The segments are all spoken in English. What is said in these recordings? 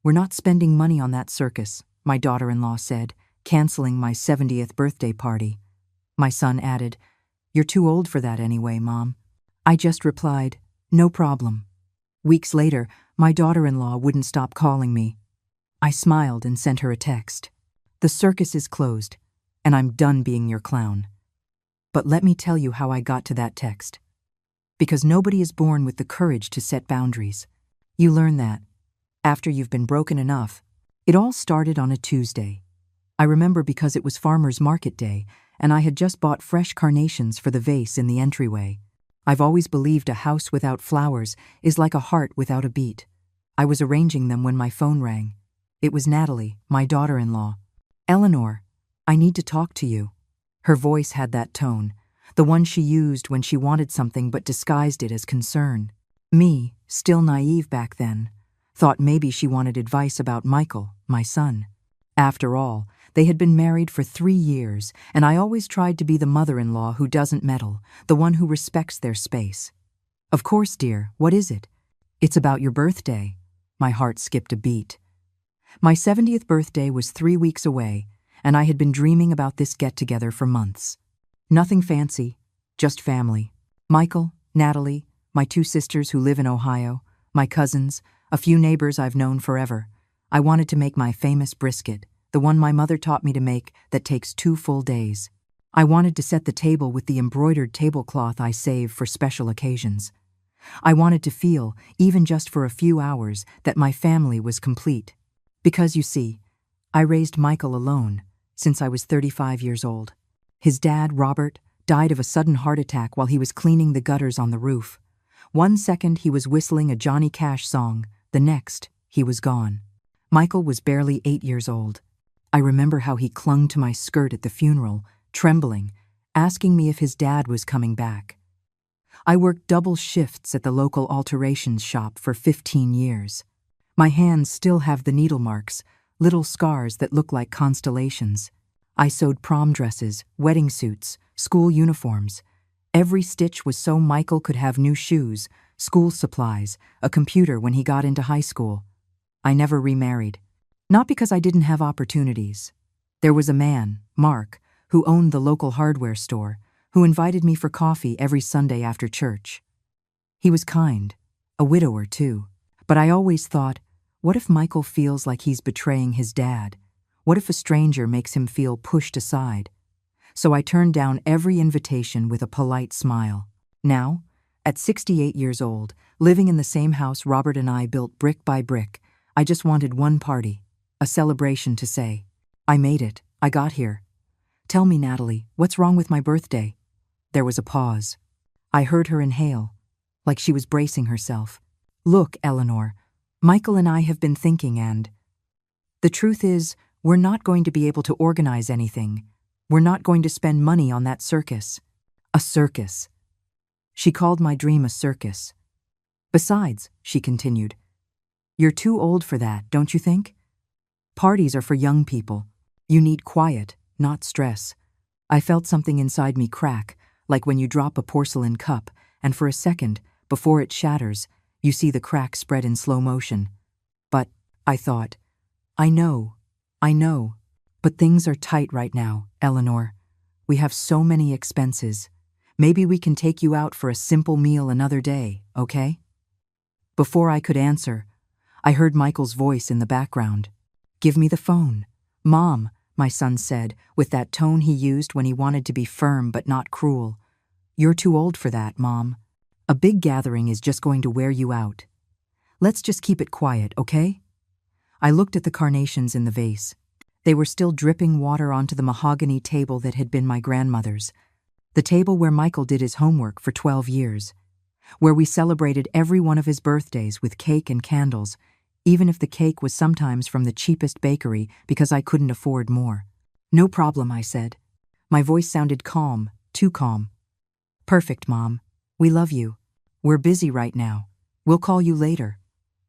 "We're not spending money on that circus," my daughter-in-law said, canceling my 70th birthday party. My son added, "You're too old for that anyway, Mom." I just replied, "No problem." Weeks later, my daughter-in-law wouldn't stop calling me. I smiled and sent her a text. "The circus is closed, and I'm done being your clown." But let me tell you how I got to that text. Because nobody is born with the courage to set boundaries. You learn that after you've been broken enough. It all started on a Tuesday. I remember because it was farmers' market day, and I had just bought fresh carnations for the vase in the entryway. I've always believed a house without flowers is like a heart without a beat. I was arranging them when my phone rang. It was Natalie, my daughter-in-law. "Eleanor, I need to talk to you." Her voice had that tone, the one she used when she wanted something but disguised it as concern. Me, still naive back then, thought maybe she wanted advice about Michael, my son. After all, they had been married for 3 years, and I always tried to be the mother-in-law who doesn't meddle, the one who respects their space. "Of course, dear, what is it?" "It's about your birthday." My heart skipped a beat. My 70th birthday was 3 weeks away, and I had been dreaming about this get-together for months. Nothing fancy, just family. Michael, Natalie, my 2 sisters who live in Ohio, my cousins, a few neighbors I've known forever. I wanted to make my famous brisket, the one my mother taught me to make that takes 2 full days. I wanted to set the table with the embroidered tablecloth I save for special occasions. I wanted to feel, even just for a few hours, that my family was complete. Because, you see, I raised Michael alone since I was 35 years old. His dad, Robert, died of a sudden heart attack while he was cleaning the gutters on the roof. One second he was whistling a Johnny Cash song, the next he was gone. Michael was barely 8 years old. I remember how he clung to my skirt at the funeral, trembling, asking me if his dad was coming back. I worked double shifts at the local alterations shop for 15 years. My hands still have the needle marks, little scars that look like constellations. I sewed prom dresses, wedding suits, school uniforms. Every stitch was so Michael could have new shoes, school supplies, a computer when he got into high school. I never remarried. Not because I didn't have opportunities. There was a man, Mark, who owned the local hardware store, who invited me for coffee every Sunday after church. He was kind, a widower too, but I always thought, what if Michael feels like he's betraying his dad? What if a stranger makes him feel pushed aside? So I turned down every invitation with a polite smile. Now, at 68 years old, living in the same house Robert and I built brick by brick, I just wanted one party, a celebration to say, "I made it, I got here." "Tell me, Natalie, what's wrong with my birthday?" There was a pause. I heard her inhale, like she was bracing herself. "Look, Eleanor, Michael and I have been thinking, and the truth is, we're not going to be able to organize anything. We're not going to spend money on that circus." A circus. She called my dream a circus. "Besides," she continued, "you're too old for that, don't you think? Parties are for young people. You need quiet, not stress." I felt something inside me crack, like when you drop a porcelain cup, and for a second, before it shatters, you see the crack spread in slow motion. "But," I thought, I know, but things are tight right now, Eleanor. We have so many expenses. Maybe we can take you out for a simple meal another day, okay?" Before I could answer, I heard Michael's voice in the background. "Give me the phone." "Mom," my son said, with that tone he used when he wanted to be firm but not cruel. "You're too old for that, Mom. A big gathering is just going to wear you out. Let's just keep it quiet, okay?" I looked at the carnations in the vase. They were still dripping water onto the mahogany table that had been my grandmother's, the table where Michael did his homework for 12 years, where we celebrated every one of his birthdays with cake and candles, even if the cake was sometimes from the cheapest bakery because I couldn't afford more. "No problem," I said. My voice sounded calm, too calm. "Perfect, Mom. We love you. We're busy right now. We'll call you later."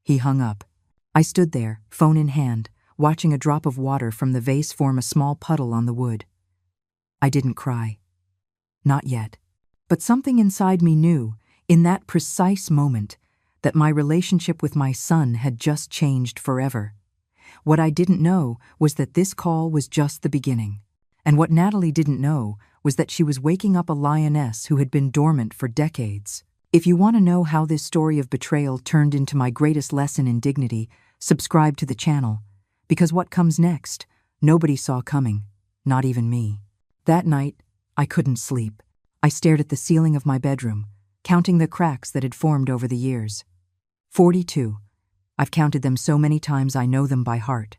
He hung up. I stood there, phone in hand, watching a drop of water from the vase form a small puddle on the wood. I didn't cry. Not yet. But something inside me knew, in that precise moment, that my relationship with my son had just changed forever. What I didn't know was that this call was just the beginning. And what Natalie didn't know was that she was waking up a lioness who had been dormant for decades. If you want to know how this story of betrayal turned into my greatest lesson in dignity, subscribe to the channel. Because what comes next, nobody saw coming, not even me. That night, I couldn't sleep. I stared at the ceiling of my bedroom, counting the cracks that had formed over the years. 42. I've counted them so many times I know them by heart.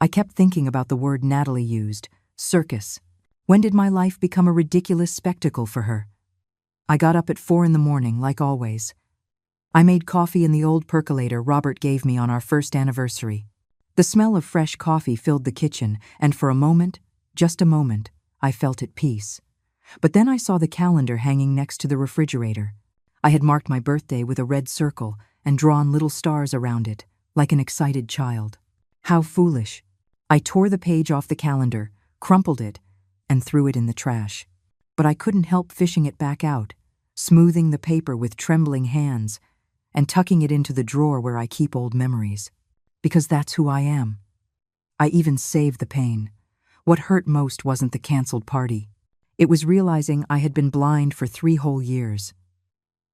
I kept thinking about the word Natalie used, circus. When did my life become a ridiculous spectacle for her? I got up at 4 in the morning, like always. I made coffee in the old percolator Robert gave me on our first anniversary. The smell of fresh coffee filled the kitchen, and for a moment, just a moment, I felt at peace. But then I saw the calendar hanging next to the refrigerator. I had marked my birthday with a red circle and drawn little stars around it, like an excited child. How foolish. I tore the page off the calendar, crumpled it, and threw it in the trash. But I couldn't help fishing it back out, smoothing the paper with trembling hands, and tucking it into the drawer where I keep old memories. Because that's who I am. I even saved the pain. What hurt most wasn't the canceled party. It was realizing I had been blind for 3 whole years.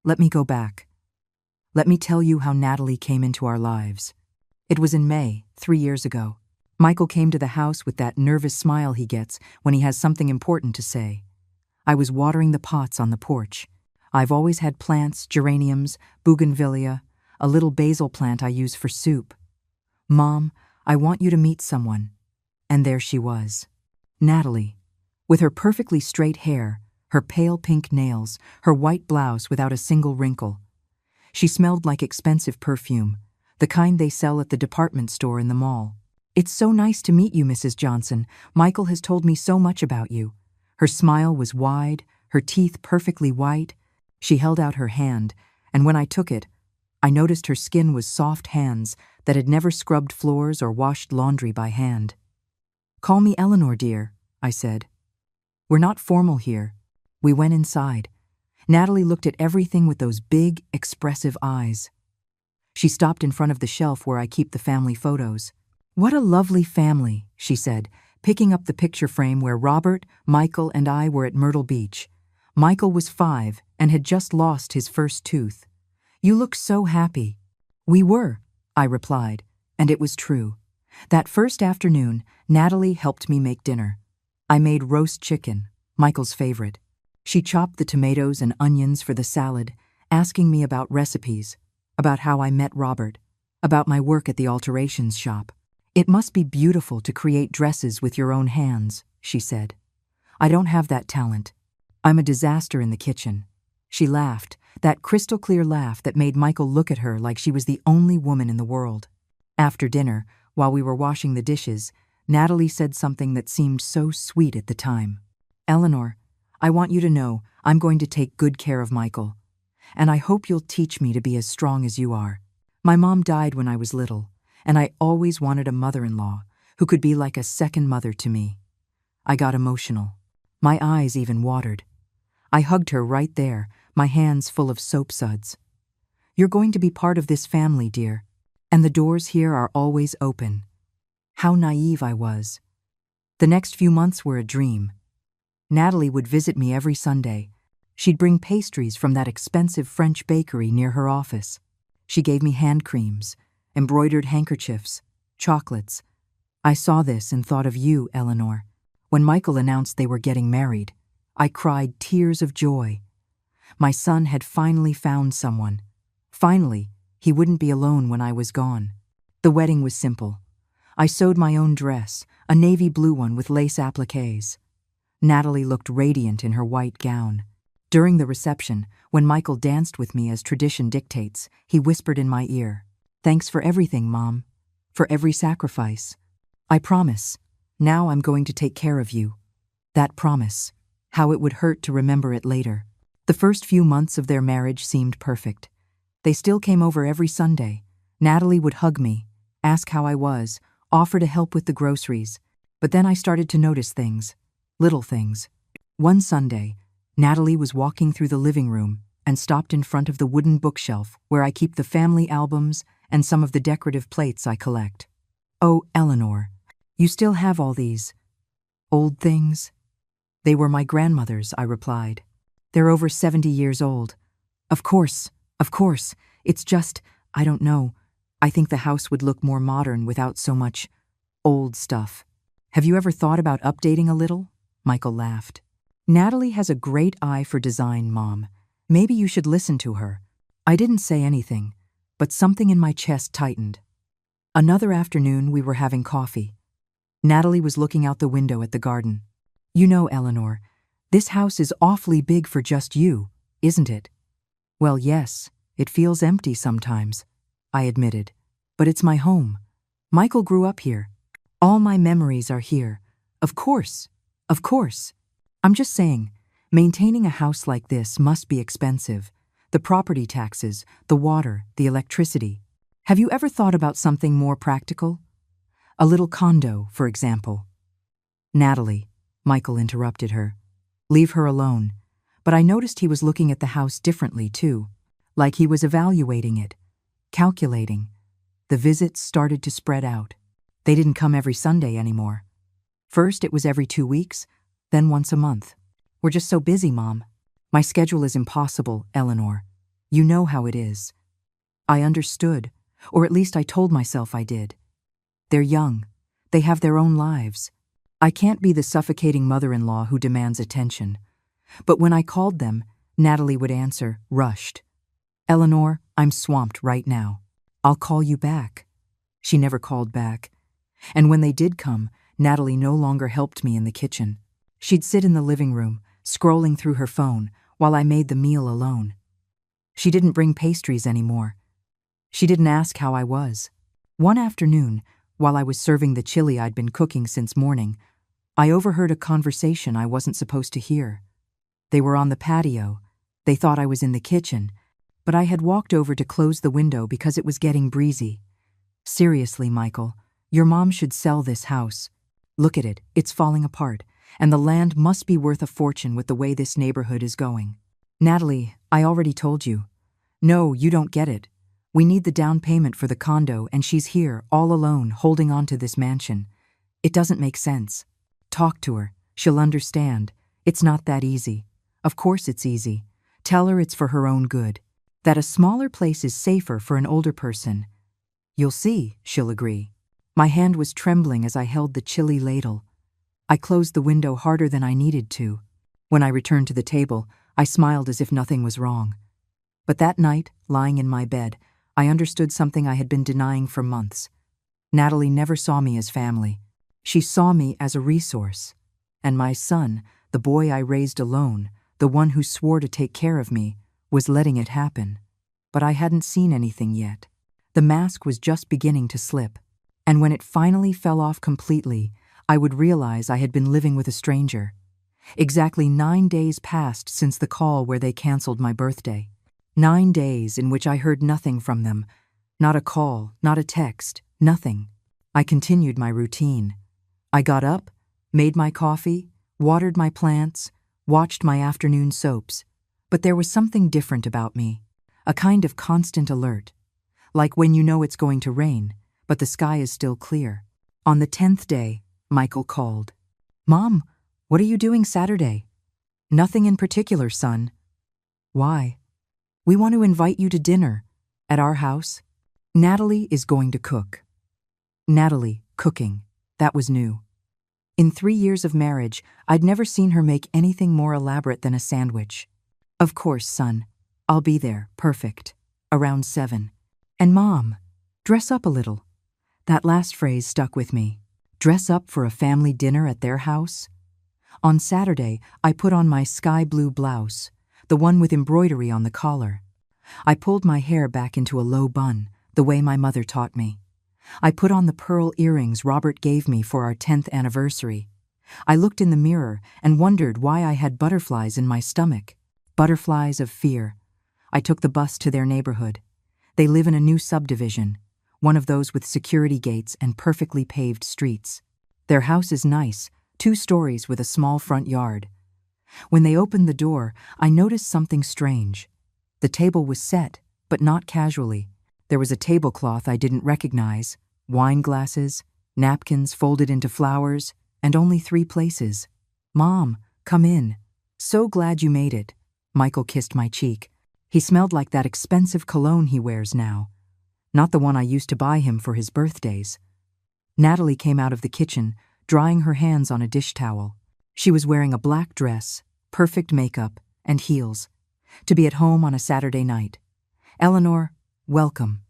Let me go back. Let me tell you how Natalie came into our lives. It was in May, 3 years ago. Michael came to the house with that nervous smile he gets when he has something important to say. I was watering the pots on the porch. I've always had plants, geraniums, bougainvillea, a little basil plant I use for soup. Mom, I want you to meet someone. And there she was. Natalie. With her perfectly straight hair, her pale pink nails, her white blouse without a single wrinkle. She smelled like expensive perfume, the kind they sell at the department store in the mall. It's so nice to meet you, Mrs. Johnson. Michael has told me so much about you. Her smile was wide, her teeth perfectly white. She held out her hand, and when I took it, I noticed her skin was soft hands that had never scrubbed floors or washed laundry by hand. Call me Eleanor, dear, I said. We're not formal here. We went inside. Natalie looked at everything with those big, expressive eyes. She stopped in front of the shelf where I keep the family photos. What a lovely family, she said, picking up the picture frame where Robert, Michael, and I were at Myrtle Beach. Michael was 5 and had just lost his first tooth. You look so happy. We were, I replied, and it was true. That first afternoon, Natalie helped me make dinner. I made roast chicken, Michael's favorite. She chopped the tomatoes and onions for the salad, asking me about recipes, about how I met Robert, about my work at the alterations shop. It must be beautiful to create dresses with your own hands, she said. I don't have that talent. I'm a disaster in the kitchen. She laughed, that crystal-clear laugh that made Michael look at her like she was the only woman in the world. After dinner, while we were washing the dishes, Natalie said something that seemed so sweet at the time. Eleanor, I want you to know I'm going to take good care of Michael. And I hope you'll teach me to be as strong as you are. My mom died when I was little, and I always wanted a mother-in-law who could be like a second mother to me. I got emotional. My eyes even watered. I hugged her right there, my hands full of soap suds. You're going to be part of this family, dear, and the doors here are always open. How naive I was. The next few months were a dream. Natalie would visit me every Sunday. She'd bring pastries from that expensive French bakery near her office. She gave me hand creams, embroidered handkerchiefs, chocolates. I saw this and thought of you, Eleanor. When Michael announced they were getting married, I cried tears of joy. My son had finally found someone. Finally, he wouldn't be alone when I was gone. The wedding was simple. I sewed my own dress, a navy blue one with lace appliques. Natalie looked radiant in her white gown. During the reception, when Michael danced with me as tradition dictates, he whispered in my ear, "Thanks for everything, Mom. For every sacrifice. I promise. Now I'm going to take care of you." That promise. How it would hurt to remember it later. The first few months of their marriage seemed perfect. They still came over every Sunday. Natalie would hug me, ask how I was, offer to help with the groceries. But then I started to notice things. Little things. One Sunday, Natalie was walking through the living room and stopped in front of the wooden bookshelf where I keep the family albums and some of the decorative plates I collect. Oh, Eleanor, you still have all these old things? They were my grandmother's, I replied. They're over 70 years old. Of course, of course. It's just, I don't know. I think the house would look more modern without so much old stuff. Have you ever thought about updating a little? Michael laughed. Natalie has a great eye for design, Mom. Maybe you should listen to her. I didn't say anything, but something in my chest tightened. Another afternoon, we were having coffee. Natalie was looking out the window at the garden. You know, Eleanor, this house is awfully big for just you, isn't it? Well, yes, it feels empty sometimes, I admitted. But it's my home. Michael grew up here. All my memories are here. Of course, of course. I'm just saying, maintaining a house like this must be expensive. The property taxes, the water, the electricity. Have you ever thought about something more practical? A little condo, for example. Natalie, Michael interrupted her. Leave her alone. But I noticed he was looking at the house differently, too. Like he was evaluating it, calculating. The visits started to spread out. They didn't come every Sunday anymore. First, it was every 2 weeks, then once a month. We're just so busy, Mom. My schedule is impossible, Eleanor. You know how it is. I understood, or at least I told myself I did. They're young. They have their own lives. I can't be the suffocating mother-in-law who demands attention. But when I called them, Natalie would answer, rushed. Eleanor, I'm swamped right now. I'll call you back. She never called back. And when they did come, Natalie no longer helped me in the kitchen. She'd sit in the living room, scrolling through her phone, while I made the meal alone. She didn't bring pastries anymore. She didn't ask how I was. One afternoon, while I was serving the chili I'd been cooking since morning, I overheard a conversation I wasn't supposed to hear. They were on the patio. They thought I was in the kitchen, but I had walked over to close the window because it was getting breezy. Seriously, Michael, your mom should sell this house. Look at it, it's falling apart, and the land must be worth a fortune with the way this neighborhood is going. Natalie, I already told you. No, you don't get it. We need the down payment for the condo, and she's here, all alone, holding on to this mansion. It doesn't make sense. Talk to her. She'll understand. It's not that easy. Of course it's easy. Tell her it's for her own good. That a smaller place is safer for an older person. You'll see, she'll agree. My hand was trembling as I held the chili ladle. I closed the window harder than I needed to. When I returned to the table, I smiled as if nothing was wrong. But that night, lying in my bed, I understood something I had been denying for months. Natalie never saw me as family. She saw me as a resource. And my son, the boy I raised alone, the one who swore to take care of me, was letting it happen. But I hadn't seen anything yet. The mask was just beginning to slip. And when it finally fell off completely, I would realize I had been living with a stranger. Exactly 9 days passed since the call where they canceled my birthday. 9 days in which I heard nothing from them. Not a call, not a text, nothing. I continued my routine. I got up, made my coffee, watered my plants, watched my afternoon soaps. But there was something different about me, a kind of constant alert. Like when you know it's going to rain, but the sky is still clear. On the 10th day, Michael called. Mom, what are you doing Saturday? Nothing in particular, son. Why? We want to invite you to dinner at our house. Natalie is going to cook. Natalie, cooking. That was new. In 3 years of marriage, I'd never seen her make anything more elaborate than a sandwich. Of course, son. I'll be there, perfect. Around 7. And Mom, dress up a little. That last phrase stuck with me. Dress up for a family dinner at their house? On Saturday, I put on my sky blue blouse, the one with embroidery on the collar. I pulled my hair back into a low bun, the way my mother taught me. I put on the pearl earrings Robert gave me for our 10th anniversary. I looked in the mirror and wondered why I had butterflies in my stomach. Butterflies of fear. I took the bus to their neighborhood. They live in a new subdivision, one of those with security gates and perfectly paved streets. Their house is nice, 2 stories with a small front yard. When they opened the door, I noticed something strange. The table was set, but not casually. There was a tablecloth I didn't recognize, Wine glasses, napkins folded into flowers, and only 3 places. "Mom, come in. So glad you made it." Michael kissed my cheek. He smelled like that expensive cologne he wears now, not the one I used to buy him for his birthdays. Natalie came out of the kitchen, drying her hands on a dish towel. She was wearing a black dress, perfect makeup, and heels, to be at home on a Saturday night. "Eleanor, welcome.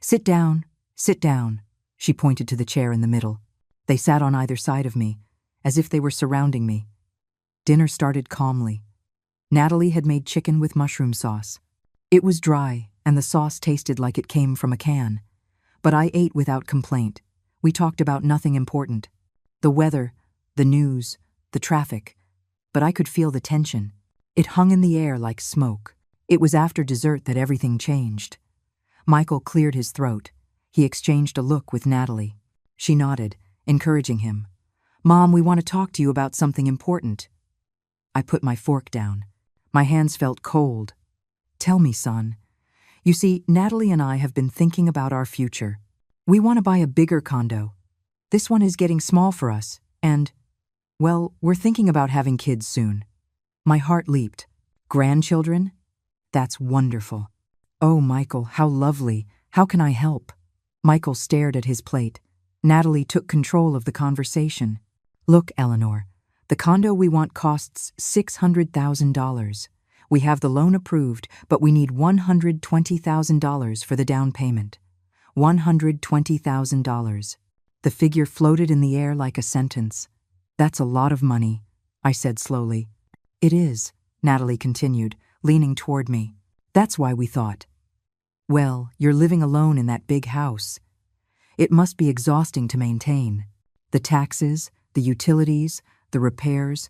Sit down, sit down." She pointed to the chair in the middle. They sat on either side of me, as if they were surrounding me. Dinner started calmly. Natalie had made chicken with mushroom sauce. It was dry, and the sauce tasted like it came from a can. But I ate without complaint. We talked about nothing important. The weather, the news, the traffic. But I could feel the tension. It hung in the air like smoke. It was after dessert that everything changed. Michael cleared his throat. He exchanged a look with Natalie. She nodded, encouraging him. "Mom, we want to talk to you about something important." I put my fork down. My hands felt cold. "Tell me, son." "You see, Natalie and I have been thinking about our future. We want to buy a bigger condo. This one is getting small for us, and, well, we're thinking about having kids soon." My heart leaped. "Grandchildren? That's wonderful." "Oh, Michael, how lovely. How can I help?" Michael stared at his plate. Natalie took control of the conversation. "Look, Eleanor, the condo we want costs $600,000. We have the loan approved, but we need $120,000 for the down payment. $120,000. The figure floated in the air like a sentence. "That's a lot of money," I said slowly. "It is," Natalie continued, leaning toward me. "That's why we thought. Well, you're living alone in that big house. It must be exhausting to maintain. The taxes, the utilities, the repairs,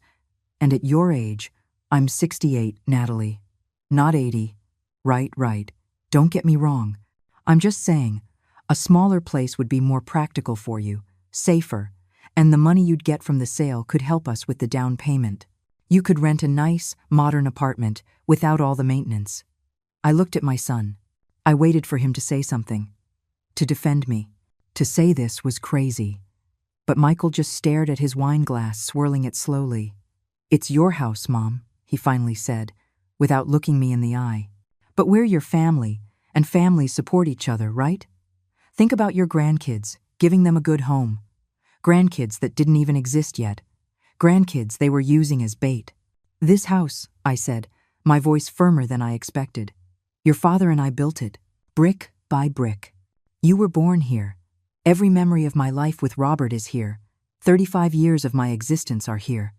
and at your age, I'm 68, Natalie. Not 80. Right. Don't get me wrong. I'm just saying, a smaller place would be more practical for you, safer, and the money you'd get from the sale could help us with the down payment. You could rent a nice, modern apartment without all the maintenance." I looked at my son. I waited for him to say something, to defend me. To say this was crazy. But Michael just stared at his wine glass, swirling it slowly. "It's your house, Mom," he finally said, without looking me in the eye. "But we're your family, and families support each other, right? Think about your grandkids, giving them a good home. Grandkids that didn't even exist yet. Grandkids they were using as bait." "This house," I said, my voice firmer than I expected. "Your father and I built it, brick by brick. You were born here. Every memory of my life with Robert is here. 35 years of my existence are here.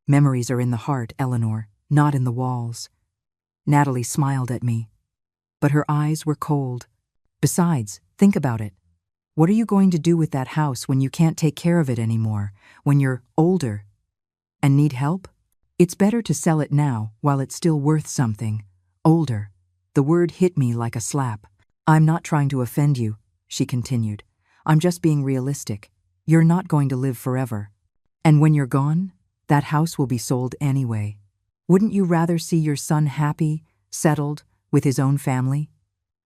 Memories are in the heart, Eleanor, not in the walls." Natalie smiled at me, but her eyes were cold. "Besides, think about it. What are you going to do with that house when you can't take care of it anymore, when you're older and need help? It's better to sell it now while it's still worth something. Older." The word hit me like a slap. "I'm not trying to offend you," she continued. "I'm just being realistic. You're not going to live forever. And when you're gone, that house will be sold anyway. Wouldn't you rather see your son happy, settled, with his own family?"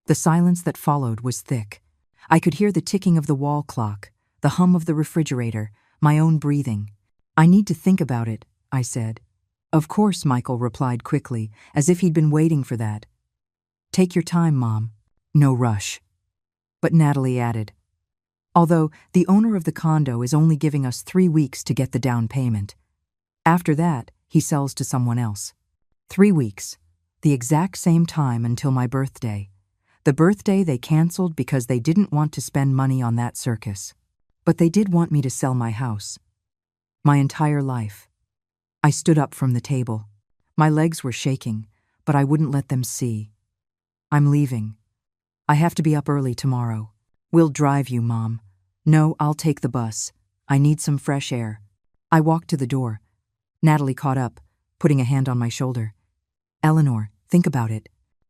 The silence that followed was thick. I could hear the ticking of the wall clock, the hum of the refrigerator, my own breathing. "I need to think about it," I said. "Of course," Michael replied quickly, as if he'd been waiting for that. "Take your time, Mom. No rush." But Natalie added, "Although the owner of the condo is only giving us 3 weeks to get the down payment. After that, he sells to someone else. 3 weeks, the exact same time until my birthday. The birthday they canceled because they didn't want to spend money on that circus. But they did want me to sell my house. My entire life." I stood up from the table. My legs were shaking, but I wouldn't let them see. "I'm leaving. I have to be up early tomorrow. We'll drive you, Mom." "No, I'll take the bus. I need some fresh air." I walked to the door. Natalie caught up, putting a hand on my shoulder. "Eleanor, think about it.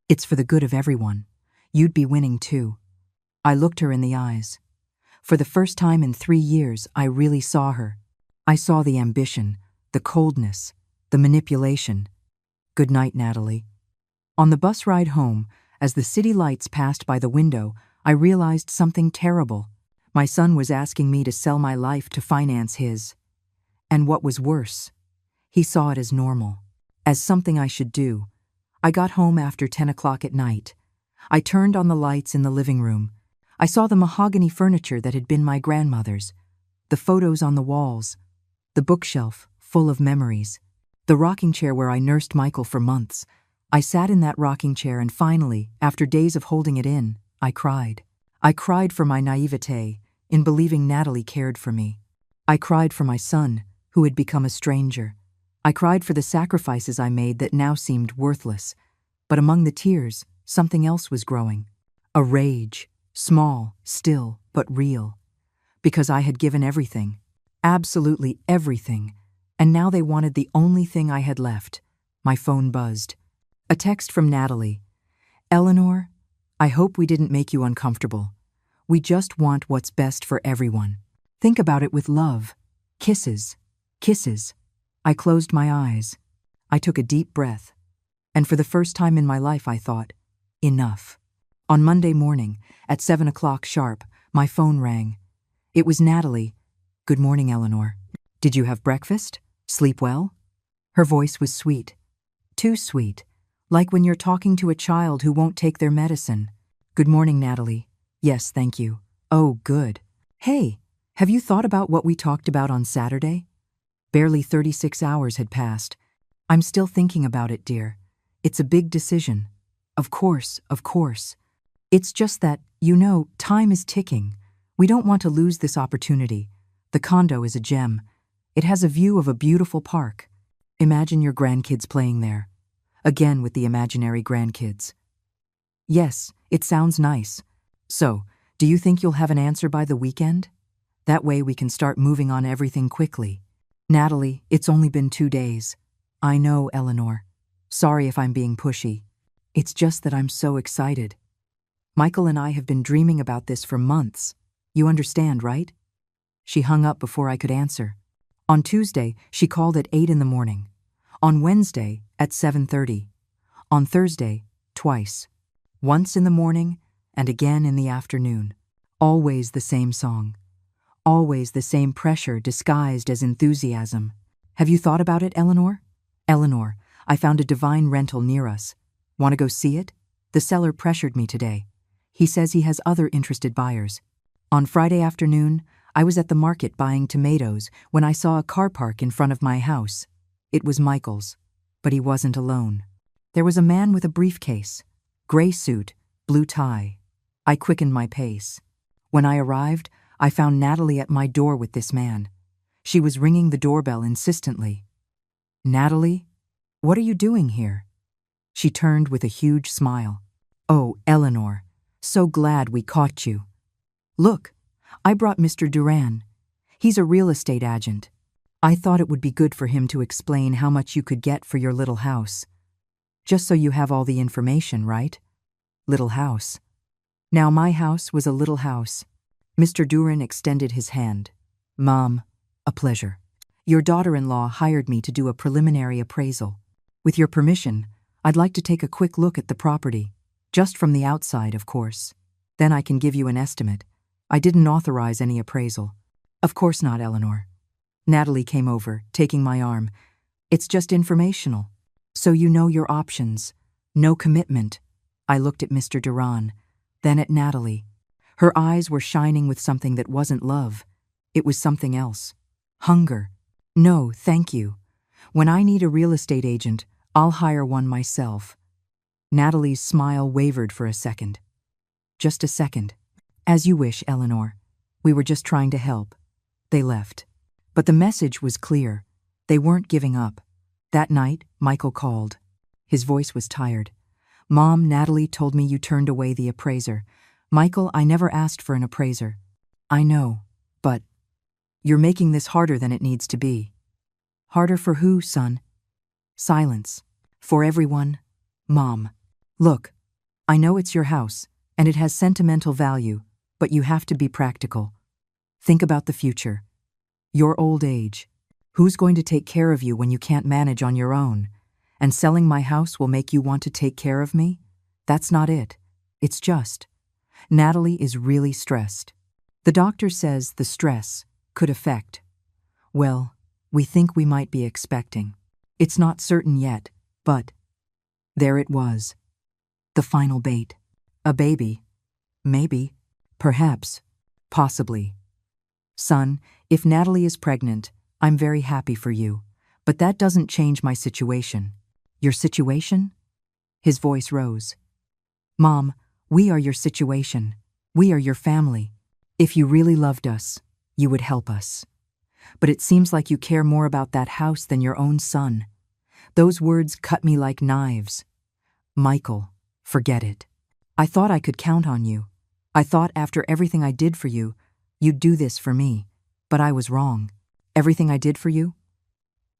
It's for the good of everyone. You'd be winning too." I looked her in the eyes. For the first time in 3 years, I really saw her. I saw the ambition, the coldness, the manipulation. "Good night, Natalie." On the bus ride home, as the city lights passed by the window, I realized something terrible. My son was asking me to sell my life to finance his. And what was worse, he saw it as normal, as something I should do. I got home after 10 o'clock at night. I turned on the lights in the living room. I saw the mahogany furniture that had been my grandmother's, the photos on the walls, the bookshelf full of memories, the rocking chair where I nursed Michael for months. I sat in that rocking chair and finally, after days of holding it in, I cried. I cried for my naivete in believing Natalie cared for me. I cried for my son, who had become a stranger. I cried for the sacrifices I made that now seemed worthless. But among the tears, something else was growing. A rage, small, still, but real. Because I had given everything, absolutely everything, and now they wanted the only thing I had left. My phone buzzed. A text from Natalie. Eleanor, I hope we didn't make you uncomfortable. We just want what's best for everyone. Think about it with love. Kisses. Kisses. I closed my eyes. I took a deep breath. And for the first time in my life I thought, enough. On Monday morning, at 7 o'clock sharp, my phone rang. It was Natalie. Good morning, Eleanor. Did you have breakfast? Sleep well? Her voice was sweet. Too sweet. Like when you're talking to a child who won't take their medicine. Good morning, Natalie. Yes, thank you. Oh, good. Hey, have you thought about what we talked about on Saturday? Barely 36 hours had passed. I'm still thinking about it, dear. It's a big decision. Of course, of course. It's just that, time is ticking. We don't want to lose this opportunity. The condo is a gem. It has a view of a beautiful park. Imagine your grandkids playing there. Again with the imaginary grandkids. Yes, it sounds nice. So, do you think you'll have an answer by the weekend? That way we can start moving on everything quickly. Natalie, it's only been 2 days. I know, Eleanor. Sorry if I'm being pushy. It's just that I'm so excited. Michael and I have been dreaming about this for months. You understand, right? She hung up before I could answer. On Tuesday, she called at 8 in the morning. On Wednesday, at 7:30. On Thursday, twice. Once in the morning and again in the afternoon. Always the same song. Always the same pressure disguised as enthusiasm. Have you thought about it, Eleanor? Eleanor, I found a divine rental near us. Want to go see it? The seller pressured me today. He says he has other interested buyers. On Friday afternoon, I was at the market buying tomatoes when I saw a car park in front of my house. It was Michael's, but he wasn't alone. There was a man with a briefcase, gray suit, blue tie. I quickened my pace. When I arrived, I found Natalie at my door with this man. She was ringing the doorbell insistently. Natalie, what are you doing here? She turned with a huge smile. Oh, Eleanor, so glad we caught you. Look, I brought Mr. Duran. He's a real estate agent. I thought it would be good for him to explain how much you could get for your little house. Just so you have all the information, right? Little house. Now my house was a little house. Mr. Duran extended his hand. Mom, a pleasure. Your daughter-in-law hired me to do a preliminary appraisal. With your permission, I'd like to take a quick look at the property. Just from the outside, of course. Then I can give you an estimate. I didn't authorize any appraisal. Of course not, Eleanor. Natalie came over, taking my arm. It's just informational. So you know your options. No commitment. I looked at Mr. Duran, then at Natalie. Her eyes were shining with something that wasn't love. It was something else. Hunger. No, thank you. When I need a real estate agent, I'll hire one myself. Natalie's smile wavered for a second. Just a second. As you wish, Eleanor. We were just trying to help. They left. But the message was clear. They weren't giving up. That night, Michael called. His voice was tired. Mom, Natalie told me you turned away the appraiser. Michael, I never asked for an appraiser. I know, but you're making this harder than it needs to be. Harder for who, son? Silence. For everyone. Mom. Look, I know it's your house, and it has sentimental value, but you have to be practical. Think about the future. Your old age. Who's going to take care of you when you can't manage on your own? And selling my house will make you want to take care of me? That's not it. It's just. Natalie is really stressed. The doctor says the stress could affect. Well, we think we might be expecting. It's not certain yet, but there it was. The final bait. A baby. Maybe. Perhaps. Possibly. Son, if Natalie is pregnant, I'm very happy for you. But that doesn't change my situation. Your situation? His voice rose. Mom, we are your situation. We are your family. If you really loved us, you would help us. But it seems like you care more about that house than your own son. Those words cut me like knives. Michael, forget it. I thought I could count on you. I thought after everything I did for you, you'd do this for me. But I was wrong. Everything I did for you?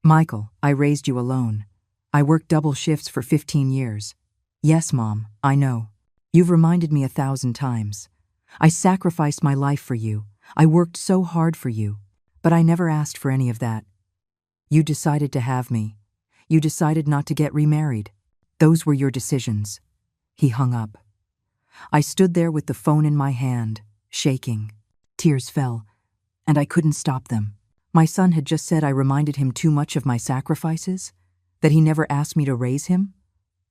Michael, I raised you alone. I worked double shifts for 15 years. Yes, Mom, I know. You've reminded me 1,000 times. I sacrificed my life for you. I worked so hard for you. But I never asked for any of that. You decided to have me. You decided not to get remarried. Those were your decisions. He hung up. I stood there with the phone in my hand, shaking. Tears fell, and I couldn't stop them. My son had just said I reminded him too much of my sacrifices, that he never asked me to raise him.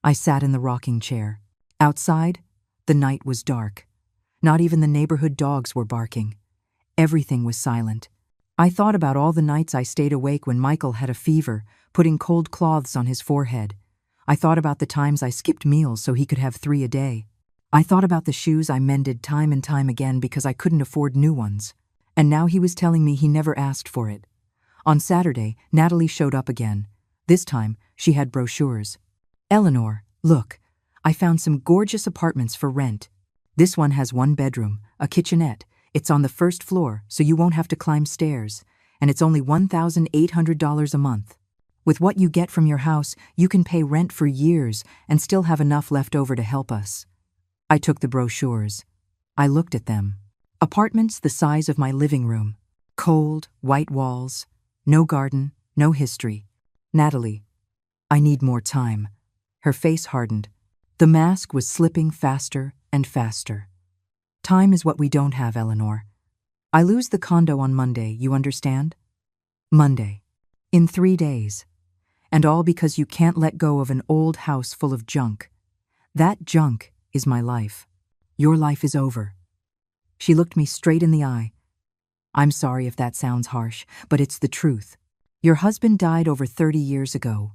I sat in the rocking chair. Outside, the night was dark. Not even the neighborhood dogs were barking. Everything was silent. I thought about all the nights I stayed awake when Michael had a fever, putting cold cloths on his forehead. I thought about the times I skipped meals so he could have 3 a day. I thought about the shoes I mended time and time again because I couldn't afford new ones. And now he was telling me he never asked for it. On Saturday, Natalie showed up again. This time, she had brochures. Eleanor, look, I found some gorgeous apartments for rent. This one has 1 bedroom, a kitchenette. It's on the 1st floor, so you won't have to climb stairs. And it's only $1,800 a month. With what you get from your house, you can pay rent for years and still have enough left over to help us. I took the brochures. I looked at them. Apartments the size of my living room. Cold, white walls. No garden, no history. Natalie, I need more time. Her face hardened. The mask was slipping faster and faster. Time is what we don't have, Eleanor. I lose the condo on Monday, you understand? Monday. In 3 days. And all because you can't let go of an old house full of junk. That junk is my life. Your life is over. She looked me straight in the eye. I'm sorry if that sounds harsh, but it's the truth. Your husband died over 30 years ago.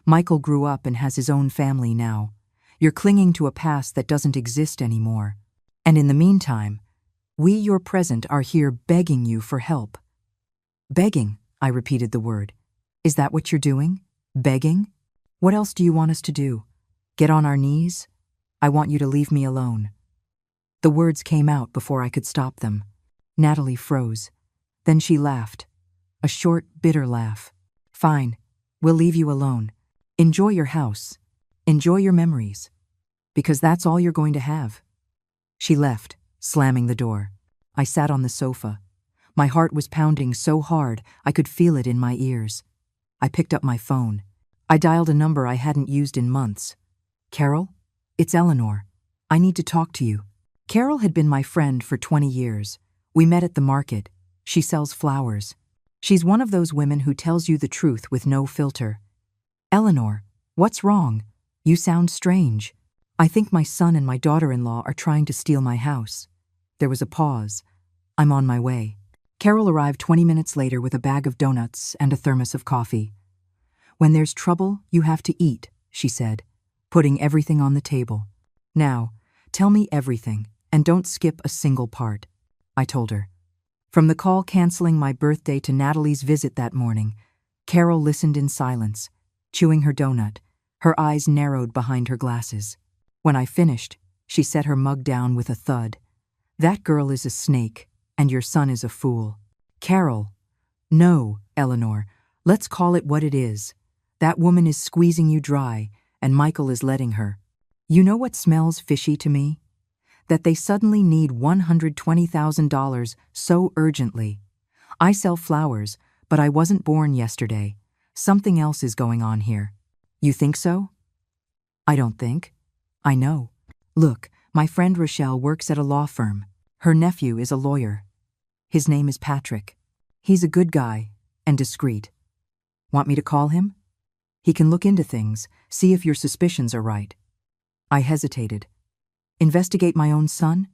Michael grew up and has his own family now. You're clinging to a past that doesn't exist anymore. And in the meantime, we, your present, are here begging you for help. Begging, I repeated the word. Is that what you're doing? Begging? What else do you want us to do? Get on our knees? I want you to leave me alone. The words came out before I could stop them. Natalie froze. Then she laughed. A short, bitter laugh. Fine, we'll leave you alone. Enjoy your house. Enjoy your memories. Because that's all you're going to have. She left, slamming the door. I sat on the sofa. My heart was pounding so hard I could feel it in my ears. I picked up my phone. I dialed a number I hadn't used in months. Carol? It's Eleanor. I need to talk to you. Carol had been my friend for 20 years. We met at the market. She sells flowers. She's one of those women who tells you the truth with no filter. Eleanor, what's wrong? You sound strange. I think my son and my daughter-in-law are trying to steal my house. There was a pause. I'm on my way. Carol arrived 20 minutes later with a bag of donuts and a thermos of coffee. When there's trouble, you have to eat, she said, putting everything on the table. Now, tell me everything, and don't skip a single part, I told her. From the call canceling my birthday to Natalie's visit that morning, Carol listened in silence, chewing her donut, her eyes narrowed behind her glasses. When I finished, she set her mug down with a thud. That girl is a snake, and your son is a fool. Carol. No, Eleanor. Let's call it what it is. That woman is squeezing you dry, and Michael is letting her. You know what smells fishy to me? That they suddenly need $120,000 so urgently. I sell flowers, but I wasn't born yesterday. Something else is going on here. You think so? I don't think. I know. Look, my friend Rochelle works at a law firm. Her nephew is a lawyer. His name is Patrick. He's a good guy and discreet. Want me to call him? He can look into things, see if your suspicions are right. I hesitated. Investigate my own son?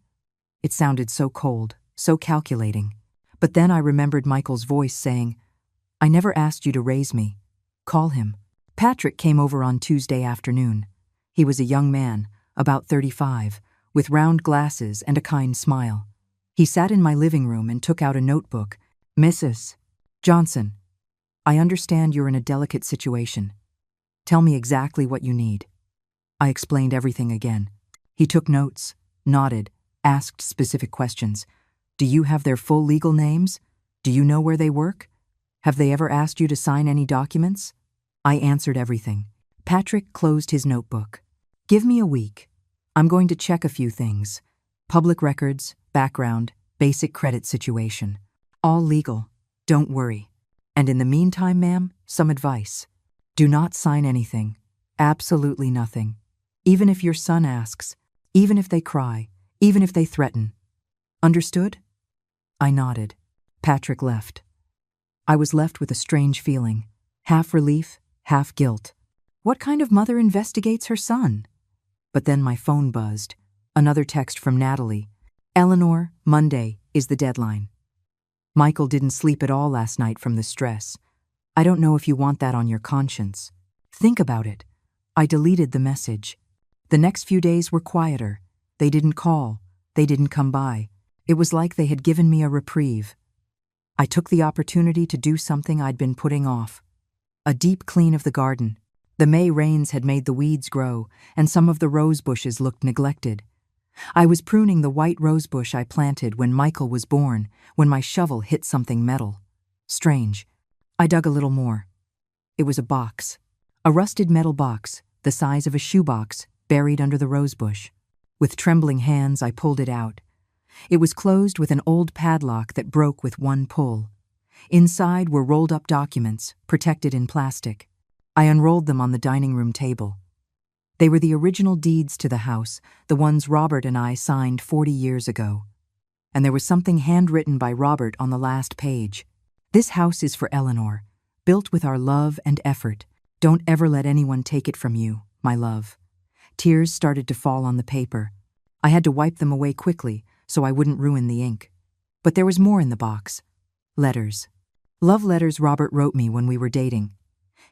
It sounded so cold, so calculating. But then I remembered Michael's voice saying, I never asked you to raise me. Call him. Patrick came over on Tuesday afternoon. He was a young man, about 35, with round glasses and a kind smile. He sat in my living room and took out a notebook. Mrs. Johnson, I understand you're in a delicate situation. Tell me exactly what you need. I explained everything again. He took notes, nodded, asked specific questions. Do you have their full legal names? Do you know where they work? Have they ever asked you to sign any documents? I answered everything. Patrick closed his notebook. Give me a week. I'm going to check a few things. Public records, background, basic credit situation. All legal. Don't worry. And in the meantime, ma'am, some advice. Do not sign anything. Absolutely nothing. Even if your son asks, even if they cry, even if they threaten. Understood? I nodded. Patrick left. I was left with a strange feeling, half relief, half guilt. What kind of mother investigates her son? But then my phone buzzed. Another text from Natalie. Eleanor, Monday is the deadline. Michael didn't sleep at all last night from the stress. I don't know if you want that on your conscience. Think about it. I deleted the message. The next few days were quieter. They didn't call. They didn't come by. It was like they had given me a reprieve. I took the opportunity to do something I'd been putting off. A deep clean of the garden. The May rains had made the weeds grow, and some of the rose bushes looked neglected. I was pruning the white rose bush I planted when Michael was born, when my shovel hit something metal. Strange. I dug a little more. It was a box. A rusted metal box, the size of a shoebox, buried under the rose bush. With trembling hands, I pulled it out. It was closed with an old padlock that broke with one pull. Inside were rolled-up documents, protected in plastic. I unrolled them on the dining room table. They were the original deeds to the house, the ones Robert and I signed 40 years ago. And there was something handwritten by Robert on the last page. This house is for Eleanor, built with our love and effort. Don't ever let anyone take it from you, my love. Tears started to fall on the paper. I had to wipe them away quickly so I wouldn't ruin the ink. But there was more in the box. Letters. Love letters Robert wrote me when we were dating.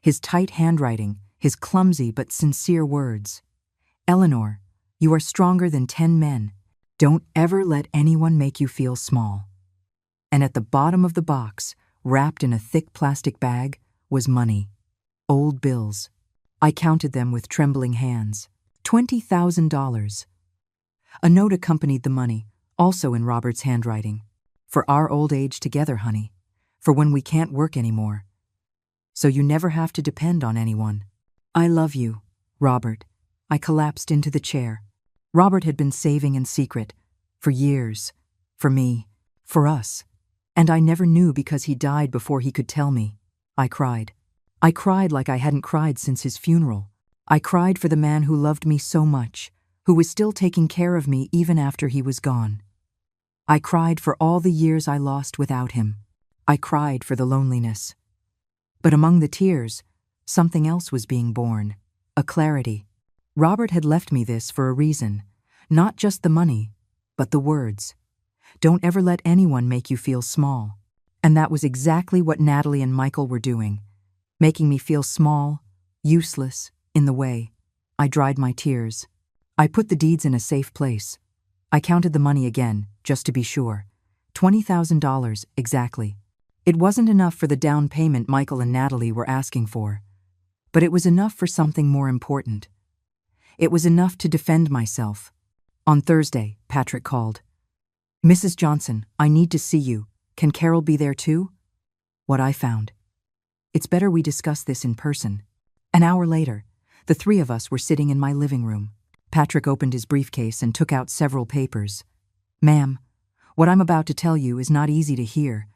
His tight handwriting, his clumsy but sincere words. Eleanor, you are stronger than 10 men. Don't ever let anyone make you feel small. And at the bottom of the box, wrapped in a thick plastic bag, was money. Old bills. I counted them with trembling hands. $20,000. A note accompanied the money, also in Robert's handwriting. For our old age together, honey. For when we can't work anymore. So you never have to depend on anyone. I love you, Robert. I collapsed into the chair. Robert had been saving in secret. For years. For me. For us. And I never knew because he died before he could tell me. I cried. I cried like I hadn't cried since his funeral. I cried for the man who loved me so much, who was still taking care of me even after he was gone. I cried for all the years I lost without him. I cried for the loneliness. But among the tears, something else was being born, a clarity. Robert had left me this for a reason, not just the money, but the words. Don't ever let anyone make you feel small. And that was exactly what Natalie and Michael were doing, making me feel small, useless, in the way. I dried my tears. I put the deeds in a safe place. I counted the money again, just to be sure. $20,000 exactly. It wasn't enough for the down payment Michael and Natalie were asking for. But it was enough for something more important. It was enough to defend myself. On Thursday, Patrick called. Mrs. Johnson, I need to see you. Can Carol be there too? What I found. It's better we discuss this in person. An hour later, the three of us were sitting in my living room. Patrick opened his briefcase and took out several papers. Ma'am, what I'm about to tell you is not easy to hear,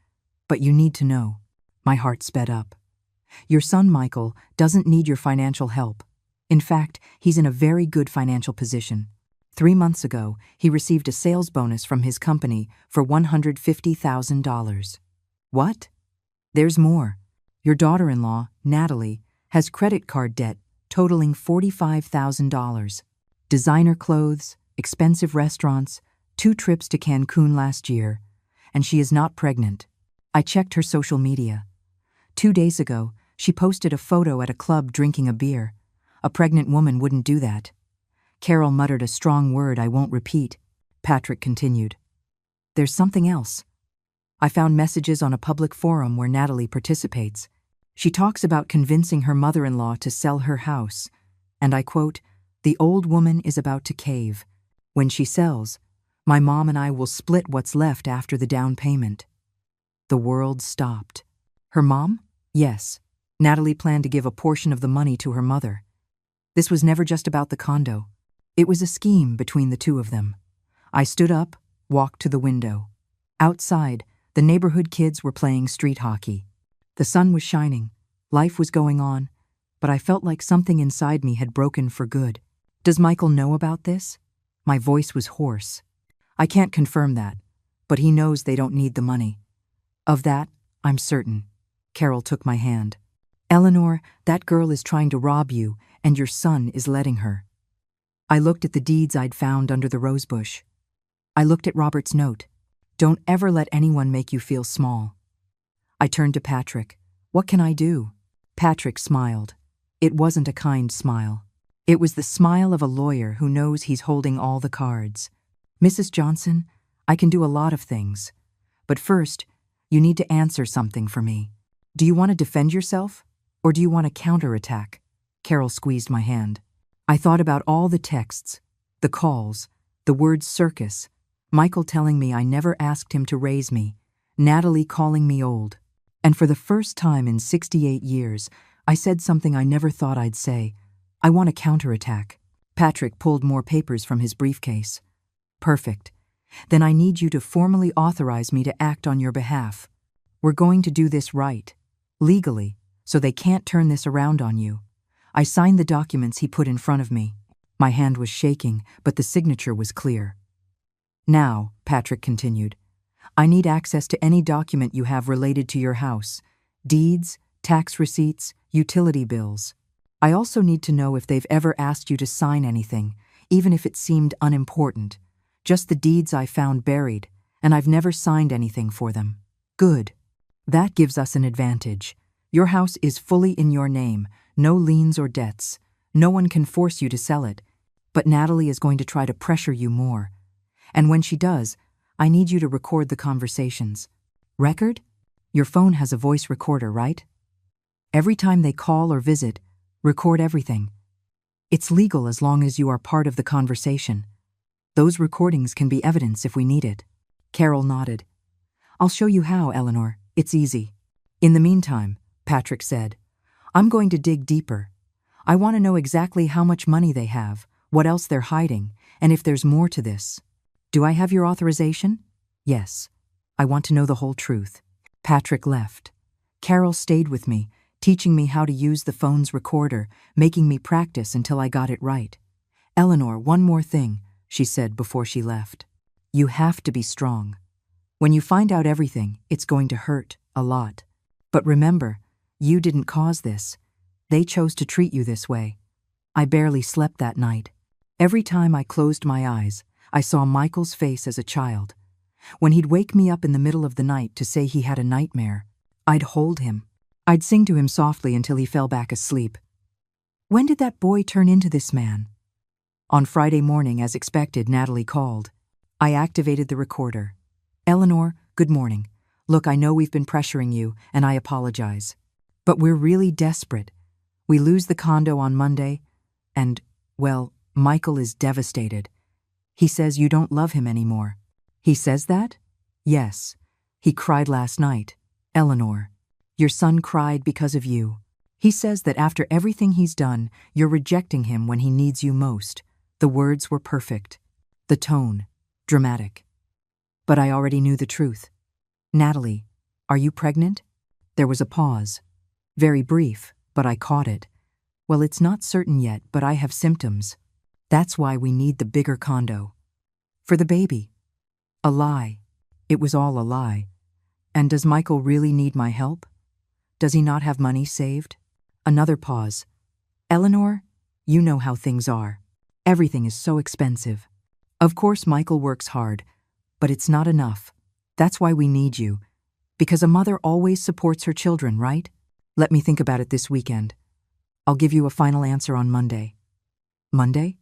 but you need to know. My heart sped up. Your son, Michael, doesn't need your financial help. In fact, he's in a very good financial position. 3 months ago, he received a sales bonus from his company for $150,000. What? There's more. Your daughter-in-law, Natalie, has credit card debt totaling $45,000. Designer clothes, expensive restaurants, 2 trips to Cancun last year, and she is not pregnant. I checked her social media. 2 days ago, she posted a photo at a club drinking a beer. A pregnant woman wouldn't do that. Carol muttered a strong word I won't repeat. Patrick continued. There's something else. I found messages on a public forum where Natalie participates. She talks about convincing her mother-in-law to sell her house, and I quote, "The old woman is about to cave. When she sells, my mom and I will split what's left after the down payment." The world stopped. Her mom? Yes. Natalie planned to give a portion of the money to her mother. This was never just about the condo. It was a scheme between the two of them. I stood up, walked to the window. Outside, the neighborhood kids were playing street hockey. The sun was shining, life was going on, but I felt like something inside me had broken for good. Does Michael know about this? My voice was hoarse. I can't confirm that, but he knows they don't need the money. Of that, I'm certain. Carol took my hand. Eleanor, that girl is trying to rob you, and your son is letting her. I looked at the deeds I'd found under the rosebush. I looked at Robert's note. Don't ever let anyone make you feel small. I turned to Patrick. What can I do? Patrick smiled. It wasn't a kind smile. It was the smile of a lawyer who knows he's holding all the cards. Mrs. Johnson, I can do a lot of things. But first, you need to answer something for me. Do you want to defend yourself, or do you want to counterattack? Carol squeezed my hand. I thought about all the texts, the calls, the word circus, Michael telling me I never asked him to raise me, Natalie calling me old. And for the first time in 68 years, I said something I never thought I'd say. I want to counterattack. Patrick pulled more papers from his briefcase. Perfect. Then I need you to formally authorize me to act on your behalf. We're going to do this right, legally, so they can't turn this around on you. I signed the documents he put in front of me. My hand was shaking, but the signature was clear. Now, Patrick continued, I need access to any document you have related to your house. Deeds, tax receipts, utility bills. I also need to know if they've ever asked you to sign anything, even if it seemed unimportant. Just the deeds I found buried, and I've never signed anything for them. Good. That gives us an advantage. Your house is fully in your name, no liens or debts. No one can force you to sell it, but Natalie is going to try to pressure you more. And when she does, I need you to record the conversations. Record? Your phone has a voice recorder, right? Every time they call or visit, record everything. It's legal as long as you are part of the conversation. Those recordings can be evidence if we need it. Carol nodded. I'll show you how, Eleanor. It's easy. In the meantime, Patrick said, I'm going to dig deeper. I want to know exactly how much money they have, what else they're hiding, and if there's more to this. Do I have your authorization? Yes. I want to know the whole truth. Patrick left. Carol stayed with me, teaching me how to use the phone's recorder, making me practice until I got it right. Eleanor, one more thing, she said before she left. You have to be strong. When you find out everything, it's going to hurt a lot. But remember, you didn't cause this. They chose to treat you this way. I barely slept that night. Every time I closed my eyes, I saw Michael's face as a child. When he'd wake me up in the middle of the night to say he had a nightmare, I'd hold him. I'd sing to him softly until he fell back asleep. When did that boy turn into this man? On Friday morning, as expected, Natalie called. I activated the recorder. Eleanor, good morning. Look, I know we've been pressuring you, and I apologize. But we're really desperate. We lose the condo on Monday, and, well, Michael is devastated. He says you don't love him anymore. He says that? Yes. He cried last night. Eleanor, your son cried because of you. He says that after everything he's done, you're rejecting him when he needs you most. The words were perfect. The tone, dramatic. But I already knew the truth. Natalie, are you pregnant? There was a pause. Very brief, but I caught it. Well, it's not certain yet, but I have symptoms. That's why we need the bigger condo. For the baby. A lie. It was all a lie. And does Michael really need my help? Does he not have money saved? Another pause. Eleanor, you know how things are. Everything is so expensive. Of course Michael works hard, but it's not enough. That's why we need you. Because a mother always supports her children, right? Let me think about it this weekend. I'll give you a final answer on Monday. Monday?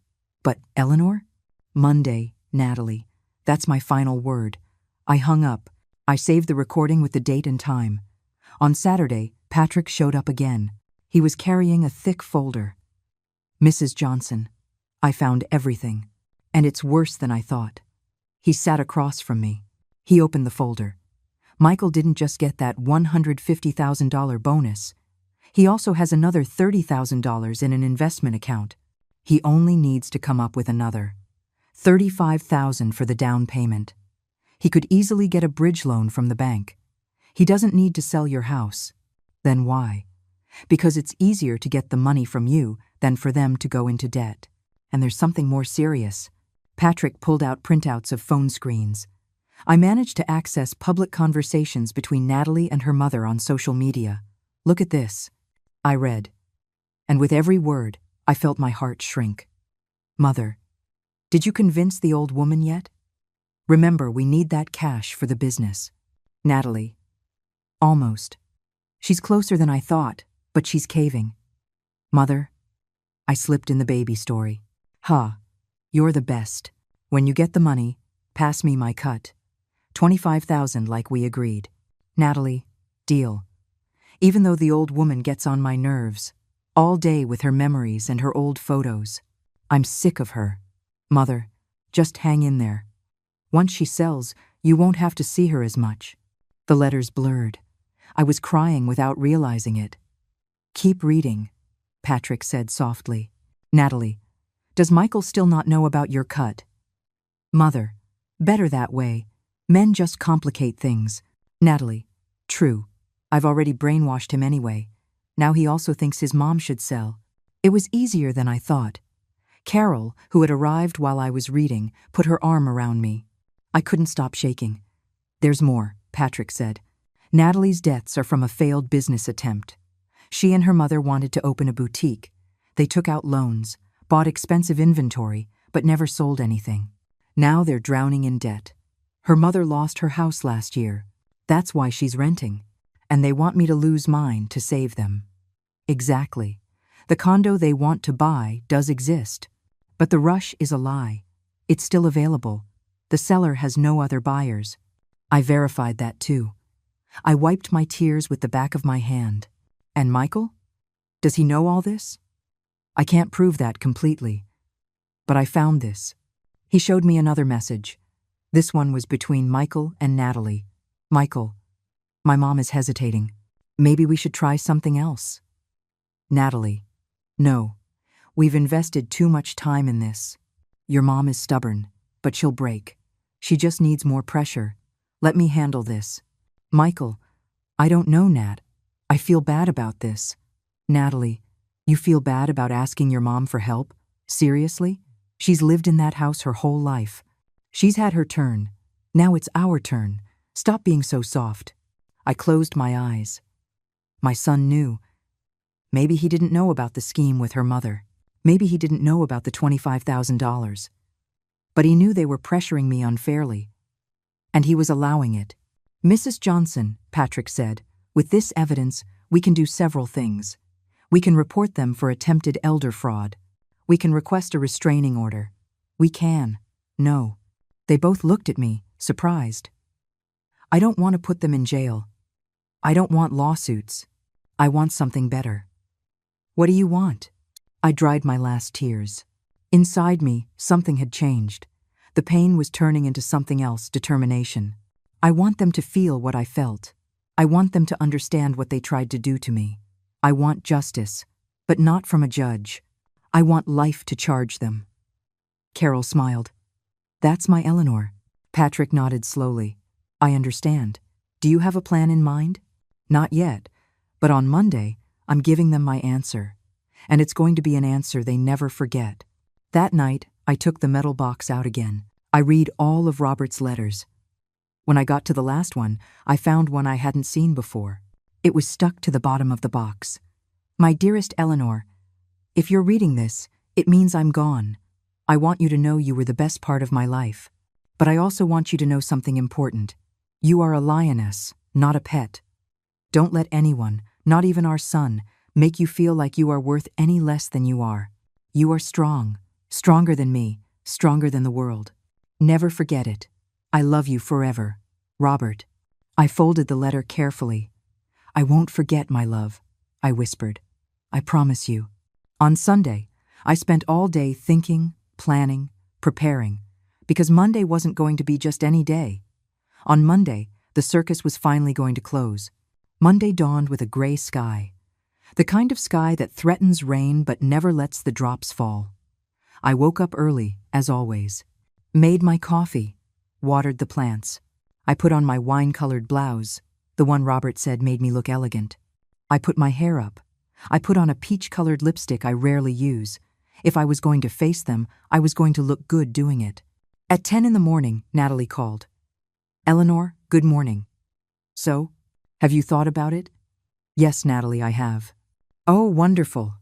But, Eleanor? Monday, Natalie. That's my final word. I hung up. I saved the recording with the date and time. On Saturday, Patrick showed up again. He was carrying a thick folder. Mrs. Johnson, I found everything. And it's worse than I thought. He sat across from me. He opened the folder. Michael didn't just get that $150,000 bonus. He also has another $30,000 in an investment account. He only needs to come up with another. $35,000 for the down payment. He could easily get a bridge loan from the bank. He doesn't need to sell your house. Then why? Because it's easier to get the money from you than for them to go into debt. And there's something more serious. Patrick pulled out printouts of phone screens. I managed to access public conversations between Natalie and her mother on social media. Look at this. I read. And with every word, I felt my heart shrink. Mother, did you convince the old woman yet? Remember, we need that cash for the business. Natalie. Almost. She's closer than I thought, but she's caving. Mother. I slipped in the baby story. Ha, you're the best. When you get the money, pass me my cut. $25,000 like we agreed. Natalie, deal. Even though the old woman gets on my nerves, all day with her memories and her old photos. I'm sick of her. Mother, just hang in there. Once she sells, you won't have to see her as much. The letters blurred. I was crying without realizing it. Keep reading, Patrick said softly. Natalie, does Michael still not know about your cut? Mother, better that way. Men just complicate things. Natalie, true. I've already brainwashed him anyway. Now he also thinks his mom should sell. It was easier than I thought. Carol, who had arrived while I was reading, put her arm around me. I couldn't stop shaking. There's more, Patrick said. Natalie's debts are from a failed business attempt. She and her mother wanted to open a boutique. They took out loans, bought expensive inventory, but never sold anything. Now they're drowning in debt. Her mother lost her house last year. That's why she's renting. And they want me to lose mine to save them. Exactly. The condo they want to buy does exist. But the rush is a lie. It's still available. The seller has no other buyers. I verified that too. I wiped my tears with the back of my hand. And Michael? Does he know all this? I can't prove that completely. But I found this. He showed me another message. This one was between Michael and Natalie. Michael, my mom is hesitating. Maybe we should try something else. Natalie, no. We've invested too much time in this. Your mom is stubborn, but she'll break. She just needs more pressure. Let me handle this. Michael, I don't know, Nat. I feel bad about this. Natalie, you feel bad about asking your mom for help? Seriously? She's lived in that house her whole life. She's had her turn. Now it's our turn. Stop being so soft. I closed my eyes. My son knew. Maybe he didn't know about the scheme with her mother. Maybe he didn't know about the $25,000. But he knew they were pressuring me unfairly. And he was allowing it. Mrs. Johnson, Patrick said, with this evidence, we can do several things. We can report them for attempted elder fraud. We can request a restraining order. We can. No. They both looked at me, surprised. I don't want to put them in jail. I don't want lawsuits. I want something better. What do you want? I dried my last tears. Inside me, something had changed. The pain was turning into something else, determination. I want them to feel what I felt. I want them to understand what they tried to do to me. I want justice, but not from a judge. I want life to charge them. Carol smiled. That's my Eleanor. Patrick nodded slowly. I understand. Do you have a plan in mind? Not yet, but on Monday, I'm giving them my answer. And it's going to be an answer they never forget. That night, I took the metal box out again. I read all of Robert's letters. When I got to the last one, I found one I hadn't seen before. It was stuck to the bottom of the box. My dearest Eleanor, if you're reading this, it means I'm gone. I want you to know you were the best part of my life. But I also want you to know something important. You are a lioness, not a pet. Don't let anyone, not even our son, make you feel like you are worth any less than you are. You are strong, stronger than me, stronger than the world. Never forget it. I love you forever. Robert. I folded the letter carefully. I won't forget, my love, I whispered. I promise you. On Sunday, I spent all day thinking, planning, preparing, because Monday wasn't going to be just any day. On Monday, the circus was finally going to close. Monday dawned with a gray sky. The kind of sky that threatens rain but never lets the drops fall. I woke up early, as always. Made my coffee. Watered the plants. I put on my wine-colored blouse, the one Robert said made me look elegant. I put my hair up. I put on a peach-colored lipstick I rarely use. If I was going to face them, I was going to look good doing it. At 10 in the morning, Natalie called. Eleanor, good morning. So, have you thought about it? Yes, Natalie, I have. Oh, wonderful.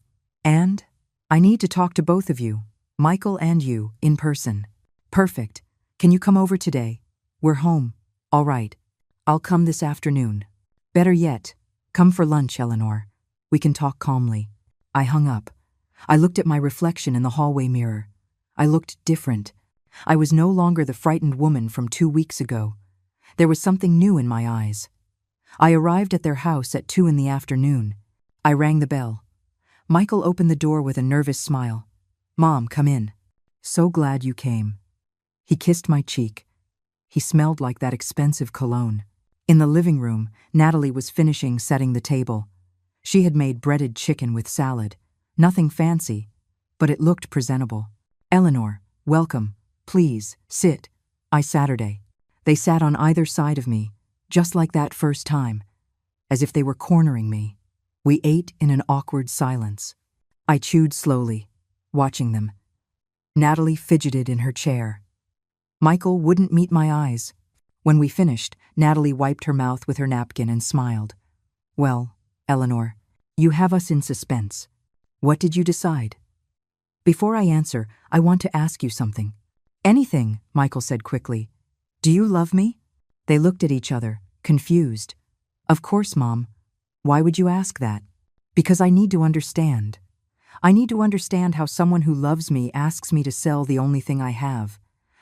And? I need to talk to both of you, Michael and you, in person. Perfect. Can you come over today? We're home. All right. I'll come this afternoon. Better yet, come for lunch, Eleanor. We can talk calmly. I hung up. I looked at my reflection in the hallway mirror. I looked different. I was no longer the frightened woman from 2 weeks ago. There was something new in my eyes. I arrived at their house at 2 in the afternoon. I rang the bell. Michael opened the door with a nervous smile. Mom, come in. So glad you came. He kissed my cheek. He smelled like that expensive cologne. In the living room, Natalie was finishing setting the table. She had made breaded chicken with salad. Nothing fancy, but it looked presentable. Eleanor, welcome. Please, sit. Saturday. They sat on either side of me, just like that first time, as if they were cornering me. We ate in an awkward silence. I chewed slowly, watching them. Natalie fidgeted in her chair. Michael wouldn't meet my eyes. When we finished, Natalie wiped her mouth with her napkin and smiled. Well, Eleanor, you have us in suspense. What did you decide? Before I answer, I want to ask you something. Anything, Michael said quickly. Do you love me? They looked at each other, confused. Of course, Mom. Why would you ask that? Because I need to understand. I need to understand how someone who loves me asks me to sell the only thing I have.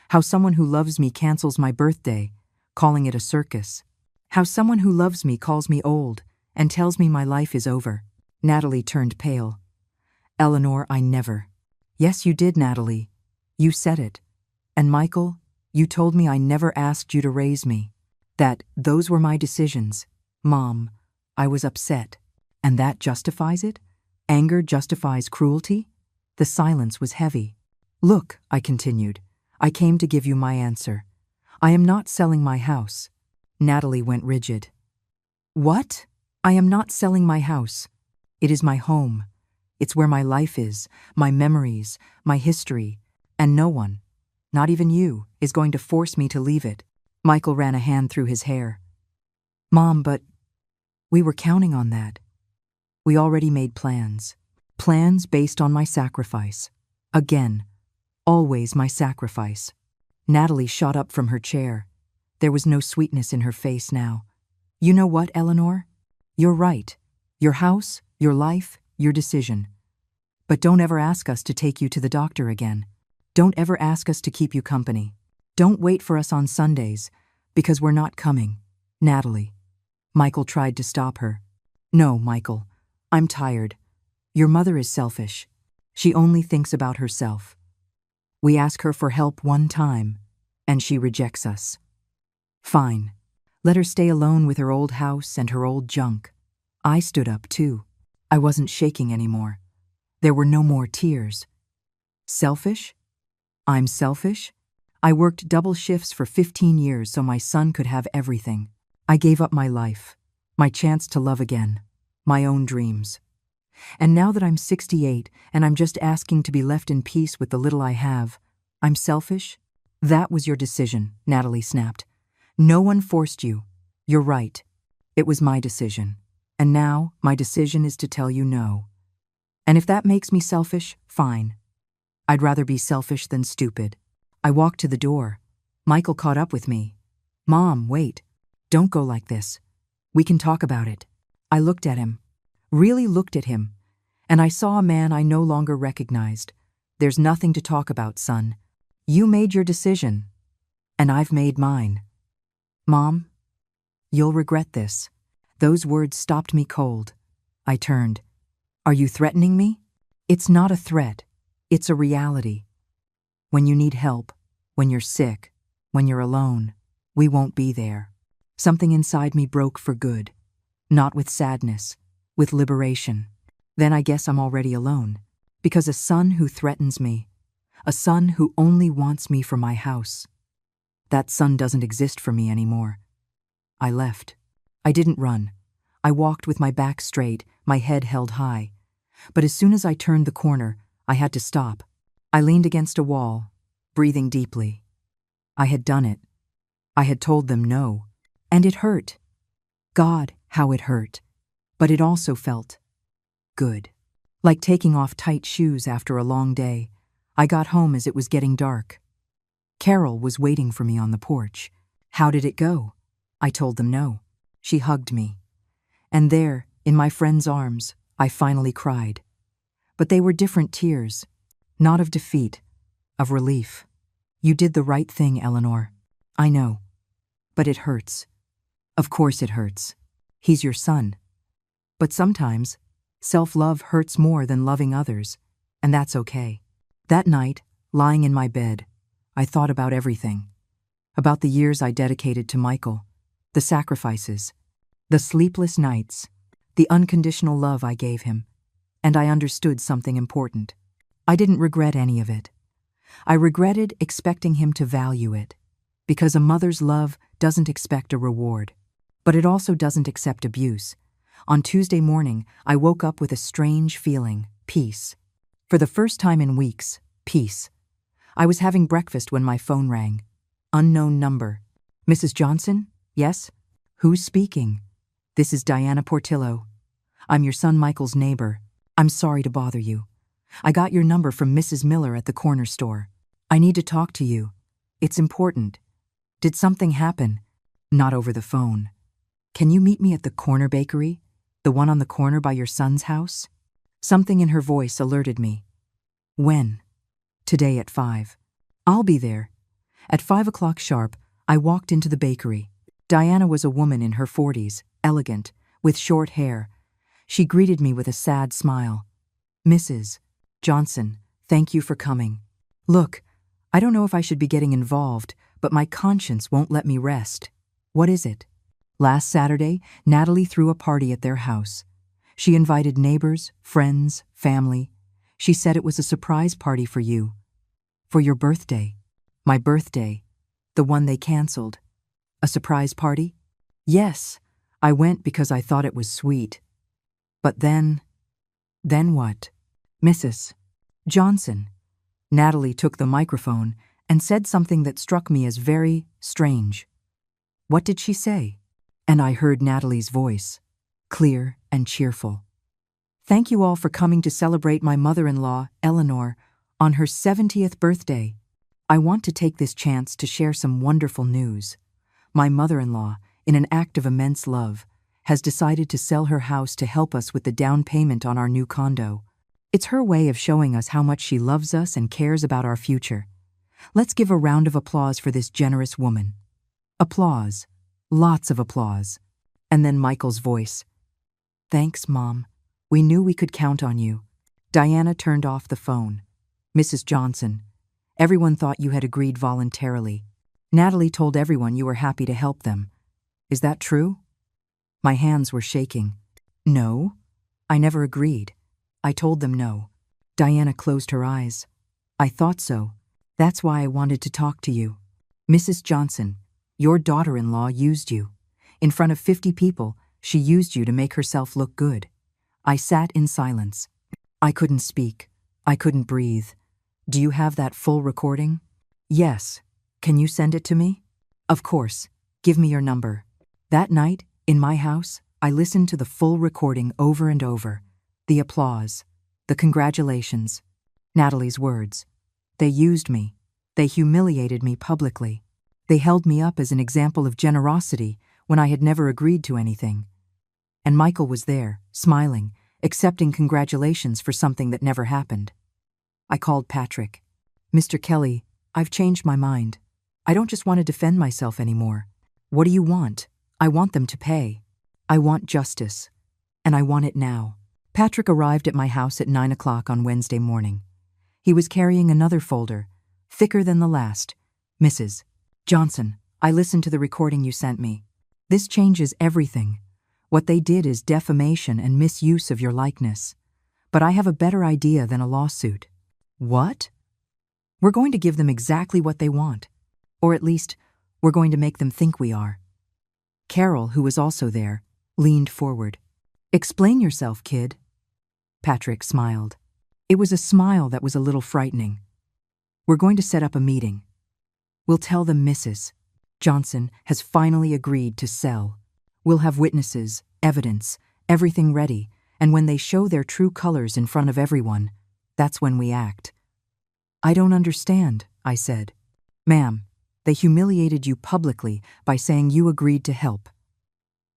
How someone who loves me cancels my birthday, calling it a circus. How someone who loves me calls me old and tells me my life is over. Natalie turned pale. Eleanor, I never. Yes, you did, Natalie. You said it. And Michael, you told me I never asked you to raise me. That those were my decisions. Mom, I was upset. And that justifies it? Anger justifies cruelty? The silence was heavy. Look, I continued. I came to give you my answer. I am not selling my house. Natalie went rigid. What? I am not selling my house. It is my home. It's where my life is, my memories, my history, and no one, not even you, is going to force me to leave it. Michael ran a hand through his hair. Mom, but we were counting on that. We already made plans. Plans based on my sacrifice. Again, always my sacrifice. Natalie shot up from her chair. There was no sweetness in her face now. You know what, Eleanor? You're right. Your house, your life, your decision. But don't ever ask us to take you to the doctor again. Don't ever ask us to keep you company. Don't wait for us on Sundays, because we're not coming. Natalie. Michael tried to stop her. No, Michael. I'm tired. Your mother is selfish. She only thinks about herself. We ask her for help one time, and she rejects us. Fine. Let her stay alone with her old house and her old junk. I stood up, too. I wasn't shaking anymore. There were no more tears. Selfish? I'm selfish? I worked double shifts for 15 years so my son could have everything. I gave up my life, my chance to love again, my own dreams. And now that I'm 68 and I'm just asking to be left in peace with the little I have, I'm selfish? That was your decision, Natalie snapped. No one forced you. You're right. It was my decision. And now my decision is to tell you no. And if that makes me selfish, fine. I'd rather be selfish than stupid. I walked to the door. Michael caught up with me. Mom, wait. Don't go like this. We can talk about it. I looked at him. Really looked at him. And I saw a man I no longer recognized. There's nothing to talk about, son. You made your decision. And I've made mine. Mom, you'll regret this. Those words stopped me cold. I turned. Are you threatening me? It's not a threat. It's a reality. When you need help, when you're sick, when you're alone, we won't be there. Something inside me broke for good. Not with sadness, with liberation. Then I guess I'm already alone. Because a son who threatens me, a son who only wants me for my house, that son doesn't exist for me anymore. I left. I didn't run. I walked with my back straight, my head held high. But as soon as I turned the corner, I had to stop. I leaned against a wall, breathing deeply. I had done it. I had told them no. And it hurt. God, how it hurt. But it also felt good. Like taking off tight shoes after a long day. I got home as it was getting dark. Carol was waiting for me on the porch. How did it go? I told them no. She hugged me. And there, in my friend's arms, I finally cried. But they were different tears. Not of defeat, of relief. You did the right thing, Eleanor. I know. But it hurts. Of course it hurts. He's your son. But sometimes, self-love hurts more than loving others, and that's okay. That night, lying in my bed, I thought about everything. About the years I dedicated to Michael, the sacrifices, the sleepless nights, the unconditional love I gave him, and I understood something important. I didn't regret any of it. I regretted expecting him to value it, because a mother's love doesn't expect a reward, but it also doesn't accept abuse. On Tuesday morning, I woke up with a strange feeling, peace. For the first time in weeks, peace. I was having breakfast when my phone rang. Unknown number. Mrs. Johnson? Yes? Who's speaking? This is Diana Portillo. I'm your son Michael's neighbor. I'm sorry to bother you. I got your number from Mrs. Miller at the corner store. I need to talk to you. It's important. Did something happen? Not over the phone. Can you meet me at the corner bakery? The one on the corner by your son's house? Something in her voice alerted me. When? Today at 5. I'll be there. At 5 o'clock sharp, I walked into the bakery. Diana was a woman in her 40s, elegant, with short hair. She greeted me with a sad smile. Mrs. Johnson, thank you for coming. Look, I don't know if I should be getting involved, but my conscience won't let me rest. What is it? Last Saturday, Natalie threw a party at their house. She invited neighbors, friends, family. She said it was a surprise party for you. For your birthday. My birthday. The one they canceled. A surprise party? Yes, I went because I thought it was sweet. But then what? Mrs. Johnson. Natalie took the microphone and said something that struck me as very strange. What did she say? And I heard Natalie's voice, clear and cheerful. Thank you all for coming to celebrate my mother-in-law, Eleanor, on her 70th birthday. I want to take this chance to share some wonderful news. My mother-in-law, in an act of immense love, has decided to sell her house to help us with the down payment on our new condo. It's her way of showing us how much she loves us and cares about our future. Let's give a round of applause for this generous woman. Applause. Lots of applause. And then Michael's voice. Thanks, Mom. We knew we could count on you. Diana turned off the phone. Mrs. Johnson, everyone thought you had agreed voluntarily. Natalie told everyone you were happy to help them. Is that true? My hands were shaking. No, I never agreed. I told them no. Diana closed her eyes. I thought so. That's why I wanted to talk to you. Mrs. Johnson, your daughter-in-law used you. In front of 50 people, she used you to make herself look good. I sat in silence. I couldn't speak. I couldn't breathe. Do you have that full recording? Yes. Can you send it to me? Of course. Give me your number. That night, in my house, I listened to the full recording over and over. The applause, the congratulations, Natalie's words. They used me. They humiliated me publicly. They held me up as an example of generosity when I had never agreed to anything. And Michael was there, smiling, accepting congratulations for something that never happened. I called Patrick. Mr. Kelly, I've changed my mind. I don't just want to defend myself anymore. What do you want? I want them to pay. I want justice. And I want it now. Patrick arrived at my house at 9 o'clock on Wednesday morning. He was carrying another folder, thicker than the last. Mrs. Johnson, I listened to the recording you sent me. This changes everything. What they did is defamation and misuse of your likeness. But I have a better idea than a lawsuit. What? We're going to give them exactly what they want. Or at least, we're going to make them think we are. Carol, who was also there, leaned forward. Explain yourself, kid. Patrick smiled. It was a smile that was a little frightening. We're going to set up a meeting. We'll tell them Mrs. Johnson has finally agreed to sell. We'll have witnesses, evidence, everything ready, and when they show their true colors in front of everyone, that's when we act. I don't understand, I said. Ma'am, they humiliated you publicly by saying you agreed to help.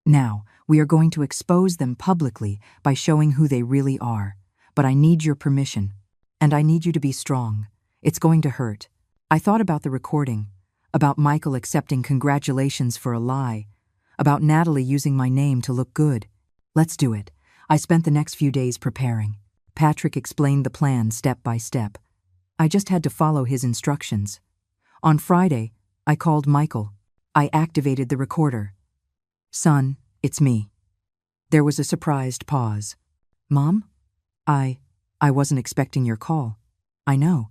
Now, we are going to expose them publicly by showing who they really are. But I need your permission, and I need you to be strong. It's going to hurt. I thought about the recording, about Michael accepting congratulations for a lie, about Natalie using my name to look good. Let's do it. I spent the next few days preparing. Patrick explained the plan step by step. I just had to follow his instructions. On Friday, I called Michael. I activated the recorder. Son, it's me. There was a surprised pause. Mom? I wasn't expecting your call. I know.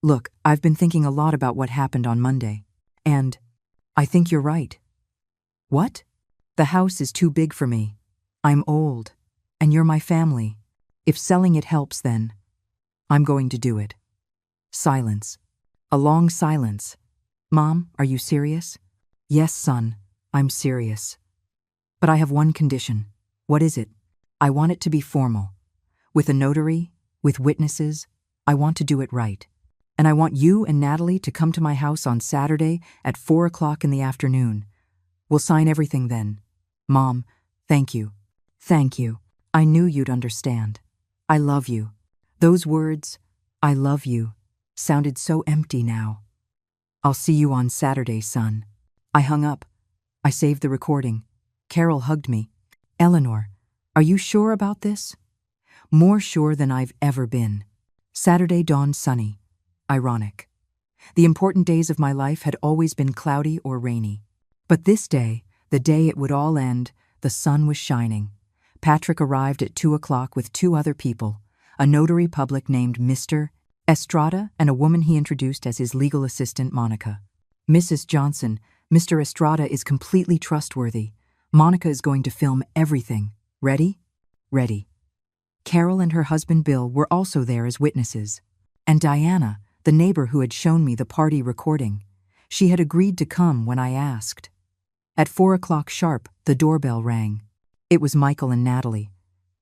Look, I've been thinking a lot about what happened on Monday. And I think you're right. What? The house is too big for me. I'm old. And you're my family. If selling it helps, then I'm going to do it. Silence. A long silence. Mom, are you serious? Yes, son, I'm serious. But I have one condition. What is it? I want it to be formal. With a notary, with witnesses. I want to do it right. And I want you and Natalie to come to my house on Saturday at 4 o'clock in the afternoon. We'll sign everything then. Mom, thank you. Thank you. I knew you'd understand. I love you. Those words, I love you, sounded so empty now. I'll see you on Saturday, son. I hung up. I saved the recording. Carol hugged me. Eleanor, are you sure about this? More sure than I've ever been. Saturday dawned sunny. Ironic. The important days of my life had always been cloudy or rainy. But this day, the day it would all end, the sun was shining. Patrick arrived at 2 o'clock with 2 other people, a notary public named Mr. Estrada and a woman he introduced as his legal assistant, Monica. Mrs. Johnson, Mr. Estrada is completely trustworthy. Monica is going to film everything. Ready? Ready. Carol and her husband Bill were also there as witnesses. And Diana, the neighbor who had shown me the party recording. She had agreed to come when I asked. At 4 o'clock sharp, the doorbell rang. It was Michael and Natalie.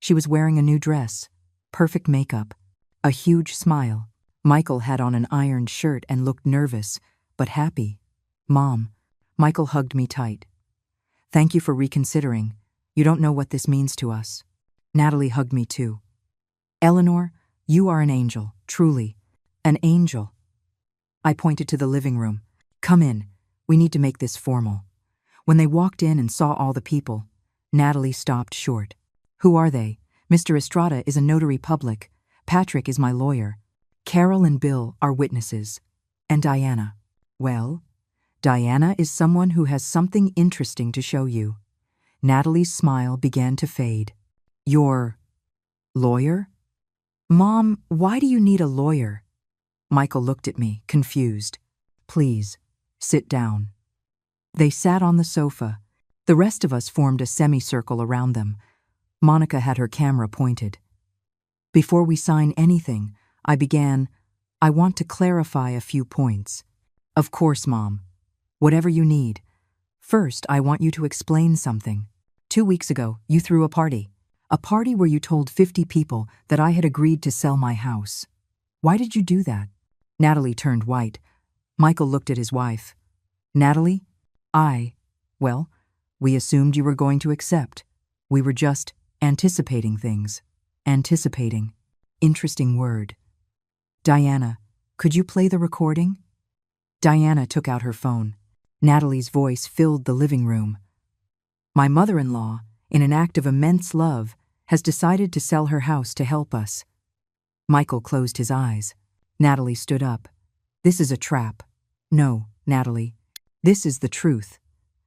She was wearing a new dress, perfect makeup, a huge smile. Michael had on an ironed shirt and looked nervous, but happy. Mom, Michael hugged me tight. Thank you for reconsidering. You don't know what this means to us. Natalie hugged me too. Eleanor, you are an angel, truly. An angel. I pointed to the living room. Come in. We need to make this formal. When they walked in and saw all the people, Natalie stopped short. Who are they? Mr. Estrada is a notary public. Patrick is my lawyer. Carol and Bill are witnesses. And Diana. Well, Diana is someone who has something interesting to show you. Natalie's smile began to fade. Your lawyer? Mom, why do you need a lawyer? Michael looked at me, confused. Please, sit down. They sat on the sofa. The rest of us formed a semicircle around them. Monica had her camera pointed. Before we sign anything, I began, I want to clarify a few points. Of course, Mom. Whatever you need. First, I want you to explain something. 2 weeks ago, you threw a party. A party where you told 50 people that I had agreed to sell my house. Why did you do that? Natalie turned white. Michael looked at his wife. Natalie? Well, we assumed you were going to accept. We were just anticipating things. Anticipating. Interesting word. Diana, could you play the recording? Diana took out her phone. Natalie's voice filled the living room. My mother-in-law, in an act of immense love, has decided to sell her house to help us. Michael closed his eyes. Natalie stood up. This is a trap. No, Natalie. This is the truth.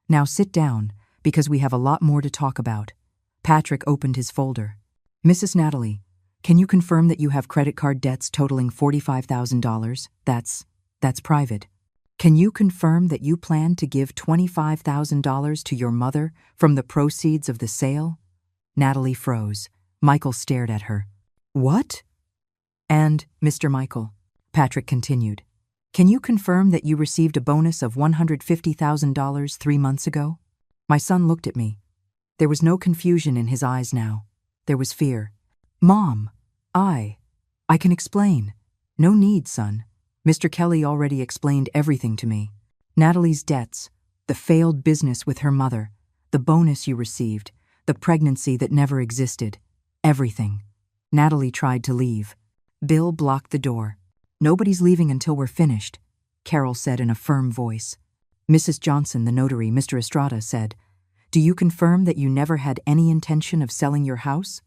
Now sit down, because we have a lot more to talk about. Patrick opened his folder. Mrs. Natalie, can you confirm that you have credit card debts totaling $45,000? That's private. Can you confirm that you plan to give $25,000 to your mother from the proceeds of the sale? Natalie froze. Michael stared at her. What? And, Mr. Michael, Patrick continued, can you confirm that you received a bonus of $150,000 3 months ago? My son looked at me. There was no confusion in his eyes now. There was fear. Mom, I can explain. No need, son. Mr. Kelly already explained everything to me. Natalie's debts, the failed business with her mother, the bonus you received, the pregnancy that never existed. Everything. Natalie tried to leave. Bill blocked the door. Nobody's leaving until we're finished, Carol said in a firm voice. Mrs. Johnson, the notary, Mr. Estrada, said, do you confirm that you never had any intention of selling your house?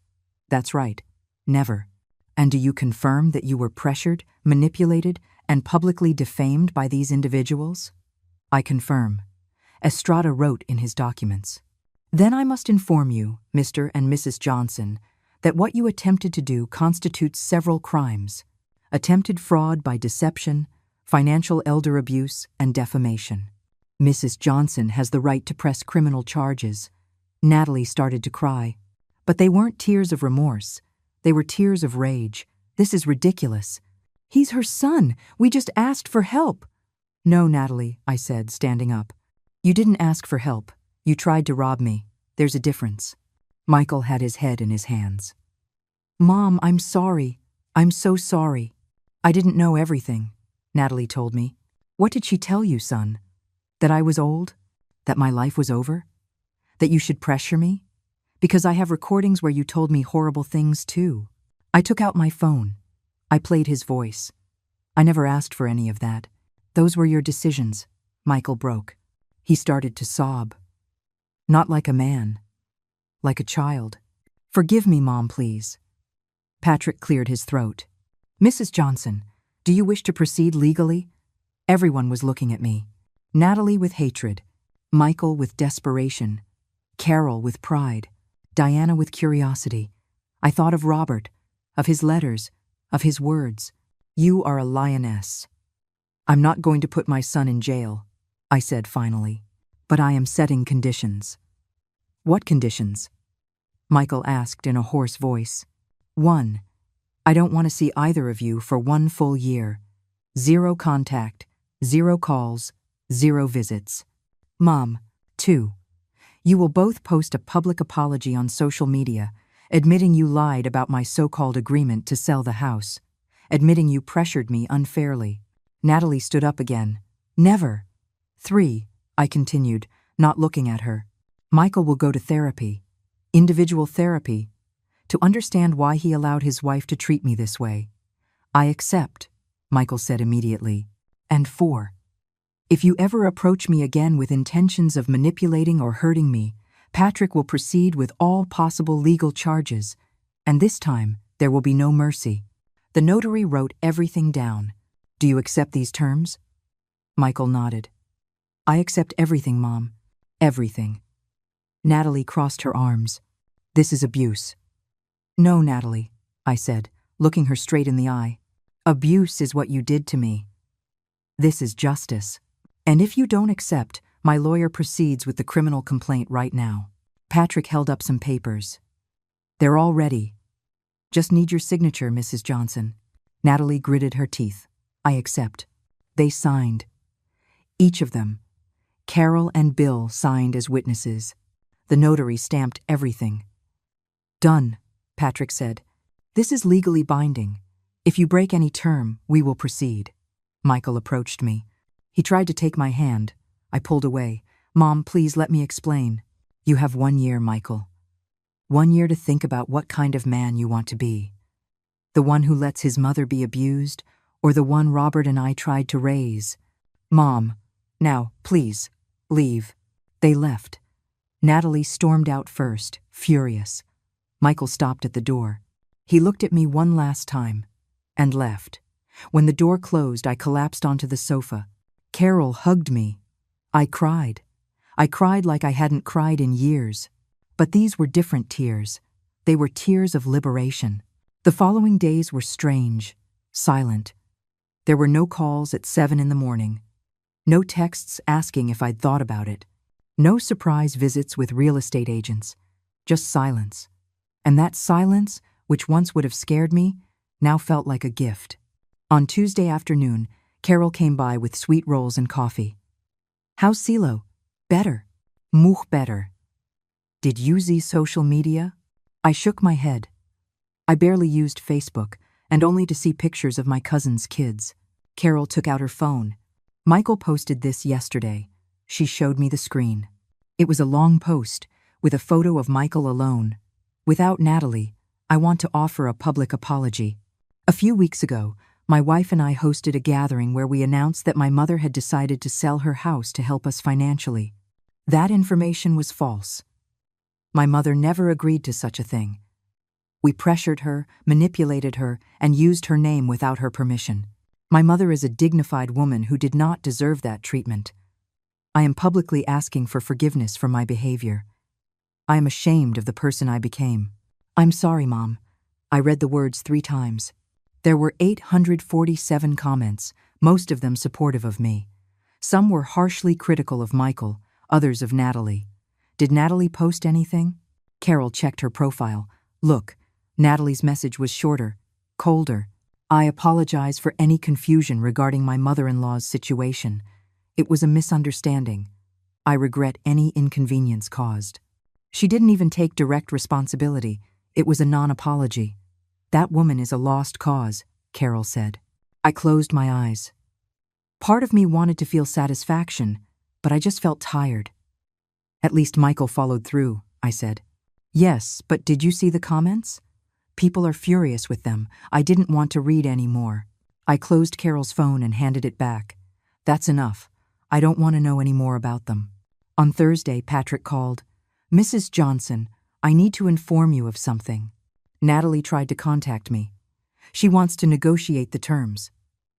That's right. Never. And do you confirm that you were pressured, manipulated, and publicly defamed by these individuals? I confirm. Estrada wrote in his documents. Then I must inform you, Mr. and Mrs. Johnson, that what you attempted to do constitutes several crimes: attempted fraud by deception, financial elder abuse, and defamation. Mrs. Johnson has the right to press criminal charges. Natalie started to cry. But they weren't tears of remorse. They were tears of rage. This is ridiculous. He's her son. We just asked for help. No, Natalie, I said, standing up. You didn't ask for help. You tried to rob me. There's a difference. Michael had his head in his hands. Mom, I'm sorry. I'm so sorry. I didn't know everything, Natalie told me. What did she tell you, son? That I was old? That my life was over? That you should pressure me? Because I have recordings where you told me horrible things too. I took out my phone. I played his voice. I never asked for any of that. Those were your decisions. Michael broke. He started to sob. Not like a man. Like a child. Forgive me, Mom, please. Patrick cleared his throat. Mrs. Johnson, do you wish to proceed legally? Everyone was looking at me. Natalie with hatred. Michael with desperation. Carol with pride. Diana with curiosity. I thought of Robert, of his letters, of his words. You are a lioness. I'm not going to put my son in jail, I said finally, but I am setting conditions. What conditions? Michael asked in a hoarse voice. 1. I don't want to see either of you for 1 full year. 0 contact, 0 calls, 0 visits. Mom, 2. You will both post a public apology on social media, admitting you lied about my so-called agreement to sell the house, admitting you pressured me unfairly. Natalie stood up again. Never. 3, I continued, not looking at her. Michael will go to therapy, individual therapy, to understand why he allowed his wife to treat me this way. I accept, Michael said immediately. And 4, if you ever approach me again with intentions of manipulating or hurting me, Patrick will proceed with all possible legal charges, and this time there will be no mercy. The notary wrote everything down. Do you accept these terms? Michael nodded. I accept everything, Mom. Everything. Natalie crossed her arms. This is abuse. No, Natalie, I said, looking her straight in the eye. Abuse is what you did to me. This is justice. And if you don't accept, my lawyer proceeds with the criminal complaint right now. Patrick held up some papers. They're all ready. Just need your signature, Mrs. Johnson. Natalie gritted her teeth. I accept. They signed. Each of them. Carol and Bill signed as witnesses. The notary stamped everything. Done, Patrick said. This is legally binding. If you break any term, we will proceed. Michael approached me. He tried to take my hand. I pulled away. Mom, please let me explain. You have 1 year, Michael. 1 year to think about what kind of man you want to be. The one who lets his mother be abused, or the one Robert and I tried to raise. Mom, now, please, leave. They left. Natalie stormed out first, furious. Michael stopped at the door. He looked at me one last time, and left. When the door closed, I collapsed onto the sofa. Carol hugged me. I cried. I cried like I hadn't cried in years. But these were different tears. They were tears of liberation. The following days were strange, silent. There were no calls at 7 in the morning. No texts asking if I'd thought about it. No surprise visits with real estate agents. Just silence. And that silence, which once would have scared me, now felt like a gift. On Tuesday afternoon, Carol came by with sweet rolls and coffee. How's CeeLo? Better. Much better. Did you use social media? I shook my head. I barely used Facebook, and only to see pictures of my cousin's kids. Carol took out her phone. Michael posted this yesterday. She showed me the screen. It was a long post, with a photo of Michael alone. Without Natalie, I want to offer a public apology. A few weeks ago, my wife and I hosted a gathering where we announced that my mother had decided to sell her house to help us financially. That information was false. My mother never agreed to such a thing. We pressured her, manipulated her, and used her name without her permission. My mother is a dignified woman who did not deserve that treatment. I am publicly asking for forgiveness for my behavior. I am ashamed of the person I became. I'm sorry, Mom. I read the words 3 times. There were 847 comments, most of them supportive of me. Some were harshly critical of Michael, others of Natalie. Did Natalie post anything? Carol checked her profile. Look, Natalie's message was shorter, colder. I apologize for any confusion regarding my mother-in-law's situation. It was a misunderstanding. I regret any inconvenience caused. She didn't even take direct responsibility. It was a non-apology. That woman is a lost cause, Carol said. I closed my eyes. Part of me wanted to feel satisfaction, but I just felt tired. At least Michael followed through, I said. Yes, but did you see the comments? People are furious with them. I didn't want to read any more. I closed Carol's phone and handed it back. That's enough. I don't want to know any more about them. On Thursday, Patrick called. Mrs. Johnson, I need to inform you of something. Natalie tried to contact me. She wants to negotiate the terms.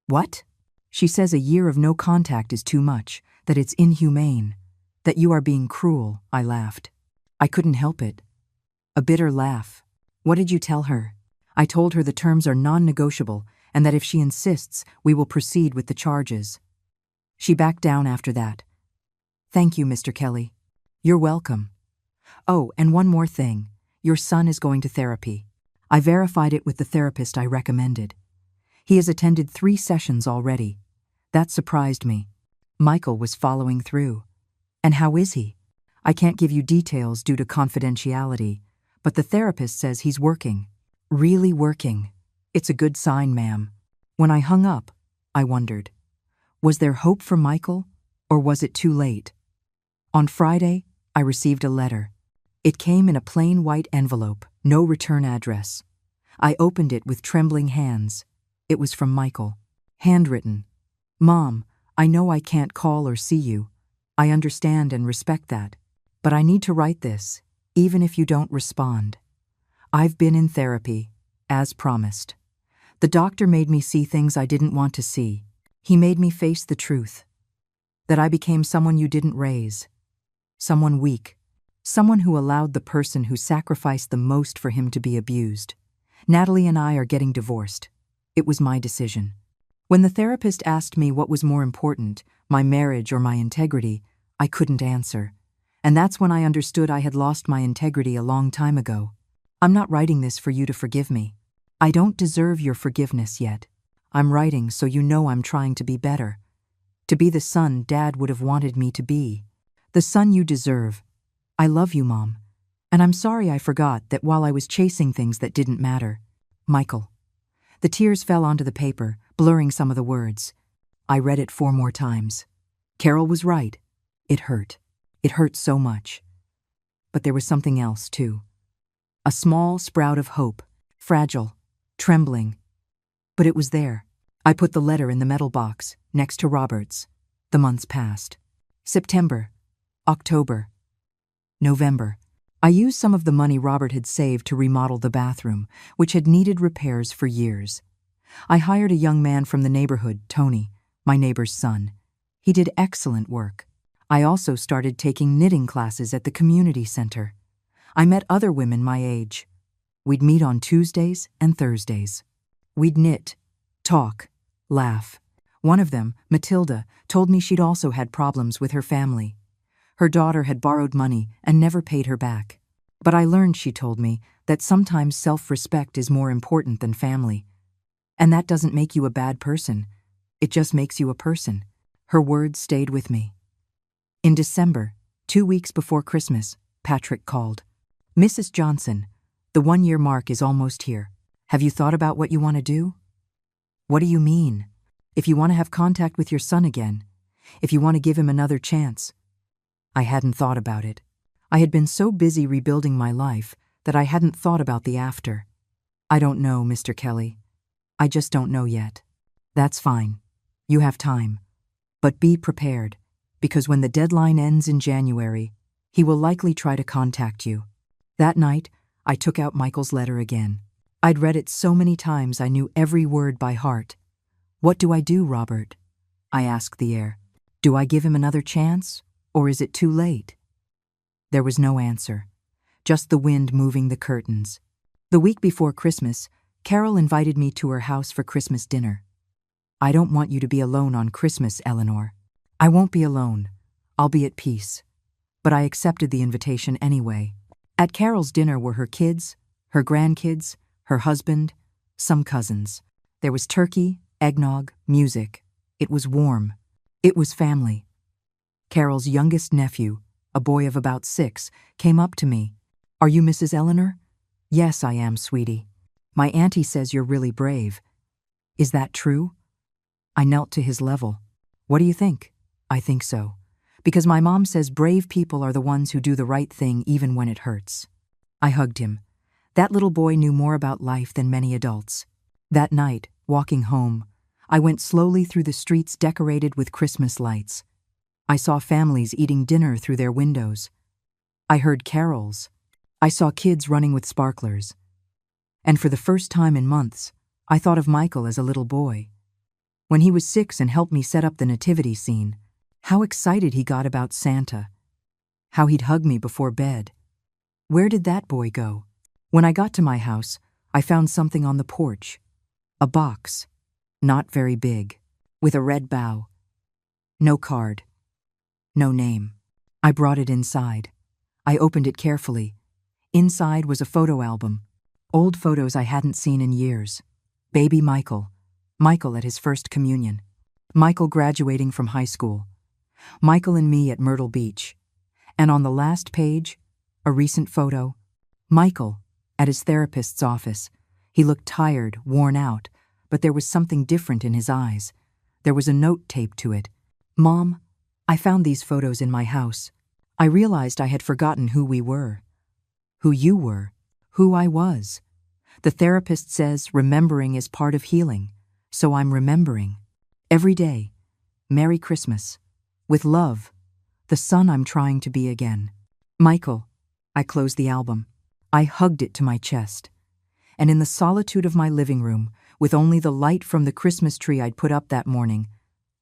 What? She says a year of no contact is too much, that it's inhumane, that you are being cruel, I laughed. I couldn't help it. A bitter laugh. What did you tell her? I told her the terms are non-negotiable and that if she insists, we will proceed with the charges. She backed down after that. Thank you, Mr. Kelly. You're welcome. Oh, and one more thing. Your son is going to therapy. I verified it with the therapist I recommended. He has attended 3 sessions already. That surprised me. Michael was following through. And how is he? I can't give you details due to confidentiality, but the therapist says he's working. Really working. It's a good sign, ma'am. When I hung up, I wondered, was there hope for Michael, or was it too late? On Friday, I received a letter. It came in a plain white envelope, no return address. I opened it with trembling hands. It was from Michael. Handwritten. Mom, I know I can't call or see you. I understand and respect that. But I need to write this, even if you don't respond. I've been in therapy, as promised. The doctor made me see things I didn't want to see. He made me face the truth. That I became someone you didn't raise. Someone weak. Someone who allowed the person who sacrificed the most for him to be abused. Natalie and I are getting divorced. It was my decision. When the therapist asked me what was more important, my marriage or my integrity, I couldn't answer. And that's when I understood I had lost my integrity a long time ago. I'm not writing this for you to forgive me. I don't deserve your forgiveness yet. I'm writing so you know I'm trying to be better. To be the son Dad would have wanted me to be. The son you deserve. I love you, Mom. And I'm sorry I forgot that while I was chasing things that didn't matter. Michael. The tears fell onto the paper, blurring some of the words. I read it 4 more times. Carol was right. It hurt. It hurt so much. But there was something else, too. A small sprout of hope, fragile, trembling. But it was there. I put the letter in the metal box, next to Robert's. The months passed. September, October, November. I used some of the money Robert had saved to remodel the bathroom, which had needed repairs for years. I hired a young man from the neighborhood, Tony, my neighbor's son. He did excellent work. I also started taking knitting classes at the community center. I met other women my age. We'd meet on Tuesdays and Thursdays. We'd knit, talk, laugh. One of them, Matilda, told me she'd also had problems with her family. Her daughter had borrowed money and never paid her back. But I learned, she told me, that sometimes self-respect is more important than family. And that doesn't make you a bad person. It just makes you a person. Her words stayed with me. In December, 2 weeks before Christmas, Patrick called. Mrs. Johnson, the 1-year mark is almost here. Have you thought about what you want to do? What do you mean? If you want to have contact with your son again, if you want to give him another chance. I hadn't thought about it. I had been so busy rebuilding my life that I hadn't thought about the after. I don't know, Mr. Kelly. I just don't know yet. That's fine. You have time. But be prepared, because when the deadline ends in January, he will likely try to contact you. That night, I took out Michael's letter again. I'd read it so many times I knew every word by heart. What do I do, Robert? I asked the air. Do I give him another chance, or is it too late? There was no answer, just the wind moving the curtains. The week before Christmas, Carol invited me to her house for Christmas dinner. I don't want you to be alone on Christmas, Eleanor. I won't be alone. I'll be at peace. But I accepted the invitation anyway. At Carol's dinner were her kids, her grandkids, her husband, some cousins. There was turkey, eggnog, music. It was warm. It was family. Carol's youngest nephew, a boy of about 6, came up to me. Are you Mrs. Eleanor? Yes, I am, sweetie. My auntie says you're really brave. Is that true? I knelt to his level. What do you think? I think so. Because my mom says brave people are the ones who do the right thing even when it hurts. I hugged him. That little boy knew more about life than many adults. That night, walking home, I went slowly through the streets decorated with Christmas lights. I saw families eating dinner through their windows. I heard carols. I saw kids running with sparklers. And for the first time in months, I thought of Michael as a little boy. When he was 6 and helped me set up the nativity scene, how excited he got about Santa. How he'd hug me before bed. Where did that boy go? When I got to my house, I found something on the porch. A box, not very big, with a red bow. No card. No name. I brought it inside. I opened it carefully. Inside was a photo album. Old photos I hadn't seen in years. Baby Michael. Michael at his first communion. Michael graduating from high school. Michael and me at Myrtle Beach. And on the last page, a recent photo. Michael at his therapist's office. He looked tired, worn out, but there was something different in his eyes. There was a note taped to it. Mom, I found these photos in my house. I realized I had forgotten who we were. Who you were. Who I was. The therapist says remembering is part of healing, so I'm remembering. Every day. Merry Christmas. With love. The son I'm trying to be again. Michael. I closed the album. I hugged it to my chest. And in the solitude of my living room, with only the light from the Christmas tree I'd put up that morning,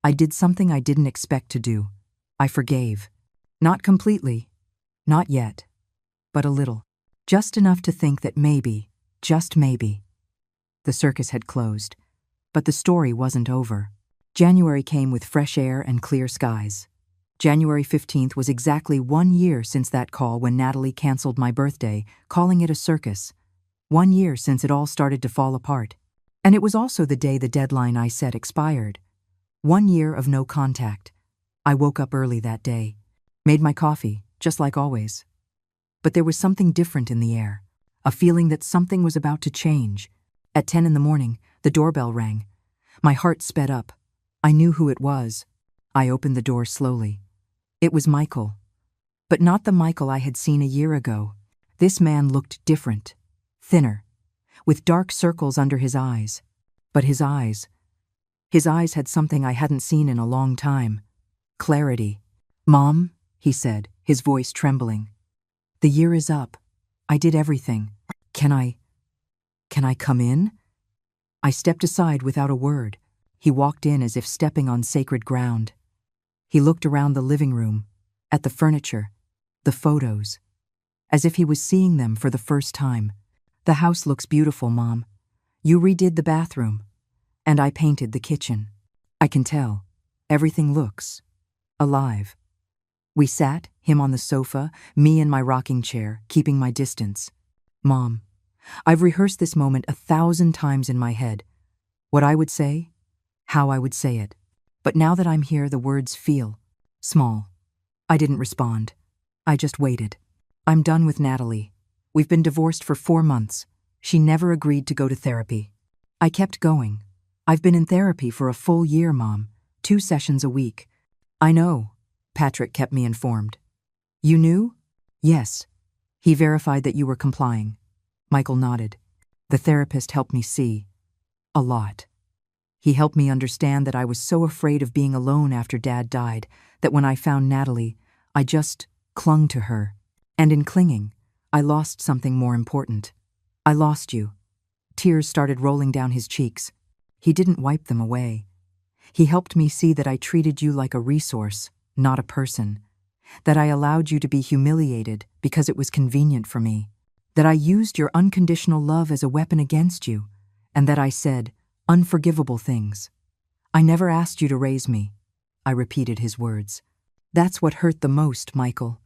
I did something I didn't expect to do. I forgave. Not completely. Not yet. But a little. Just enough to think that maybe, just maybe. The circus had closed. But the story wasn't over. January came with fresh air and clear skies. January 15th was exactly 1 year since that call when Natalie canceled my birthday, calling it a circus. 1 year since it all started to fall apart. And it was also the day the deadline I set expired. 1 year of no contact. I woke up early that day, made my coffee, just like always. But there was something different in the air, a feeling that something was about to change. At 10 in the morning, the doorbell rang. My heart sped up. I knew who it was. I opened the door slowly. It was Michael. But not the Michael I had seen a year ago. This man looked different, thinner, with dark circles under his eyes. But his eyes had something I hadn't seen in a long time. Clarity. "Mom," he said, his voice trembling. "The year is up. I did everything. Can I come in?" I stepped aside without a word. He walked in as if stepping on sacred ground. He looked around the living room, at the furniture, the photos, as if he was seeing them for the first time. "The house looks beautiful, Mom. You redid the bathroom, and I painted the kitchen. I can tell. Everything looks alive." We sat, him on the sofa, me in my rocking chair, keeping my distance. "Mom, I've rehearsed this moment 1,000 times in my head. What I would say, how I would say it. But now that I'm here, the words feel small." I didn't respond. I just waited. "I'm done with Natalie. We've been divorced for 4 months. She never agreed to go to therapy." I kept going. "I've been in therapy for a full year, Mom. 2 sessions a week." "I know," Patrick kept me informed. "You knew?" "Yes. He verified that you were complying." Michael nodded. "The therapist helped me see a lot. He helped me understand that I was so afraid of being alone after Dad died that when I found Natalie, I just clung to her. And in clinging, I lost something more important. I lost you." Tears started rolling down his cheeks. He didn't wipe them away. He helped me see that I treated you like a resource, not a person. That I allowed you to be humiliated because it was convenient for me. That I used your unconditional love as a weapon against you. And that I said unforgivable things. "I never asked you to raise me." I repeated his words. "That's what hurt the most, Michael."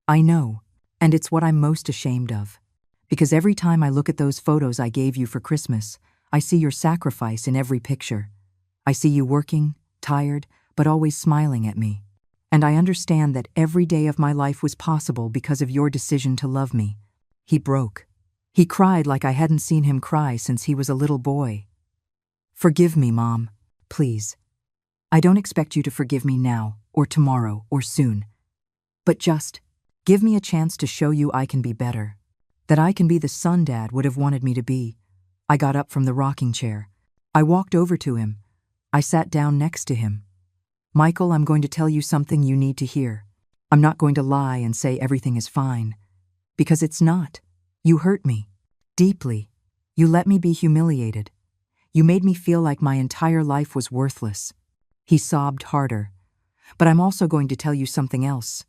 "I know, and it's what I'm most ashamed of. Because every time I look at those photos I gave you for Christmas, I see your sacrifice in every picture. I see you working, tired, but always smiling at me. And I understand that every day of my life was possible because of your decision to love me." He broke. He cried like I hadn't seen him cry since he was a little boy. "Forgive me, Mom, please. I don't expect you to forgive me now, or tomorrow, or soon. But just give me a chance to show you I can be better. That I can be the son Dad would have wanted me to be." I got up from the rocking chair. I walked over to him. I sat down next to him. "Michael, I'm going to tell you something you need to hear. I'm not going to lie and say everything is fine. Because it's not. You hurt me. Deeply. You let me be humiliated. You made me feel like my entire life was worthless." He sobbed harder. "But I'm also going to tell you something else.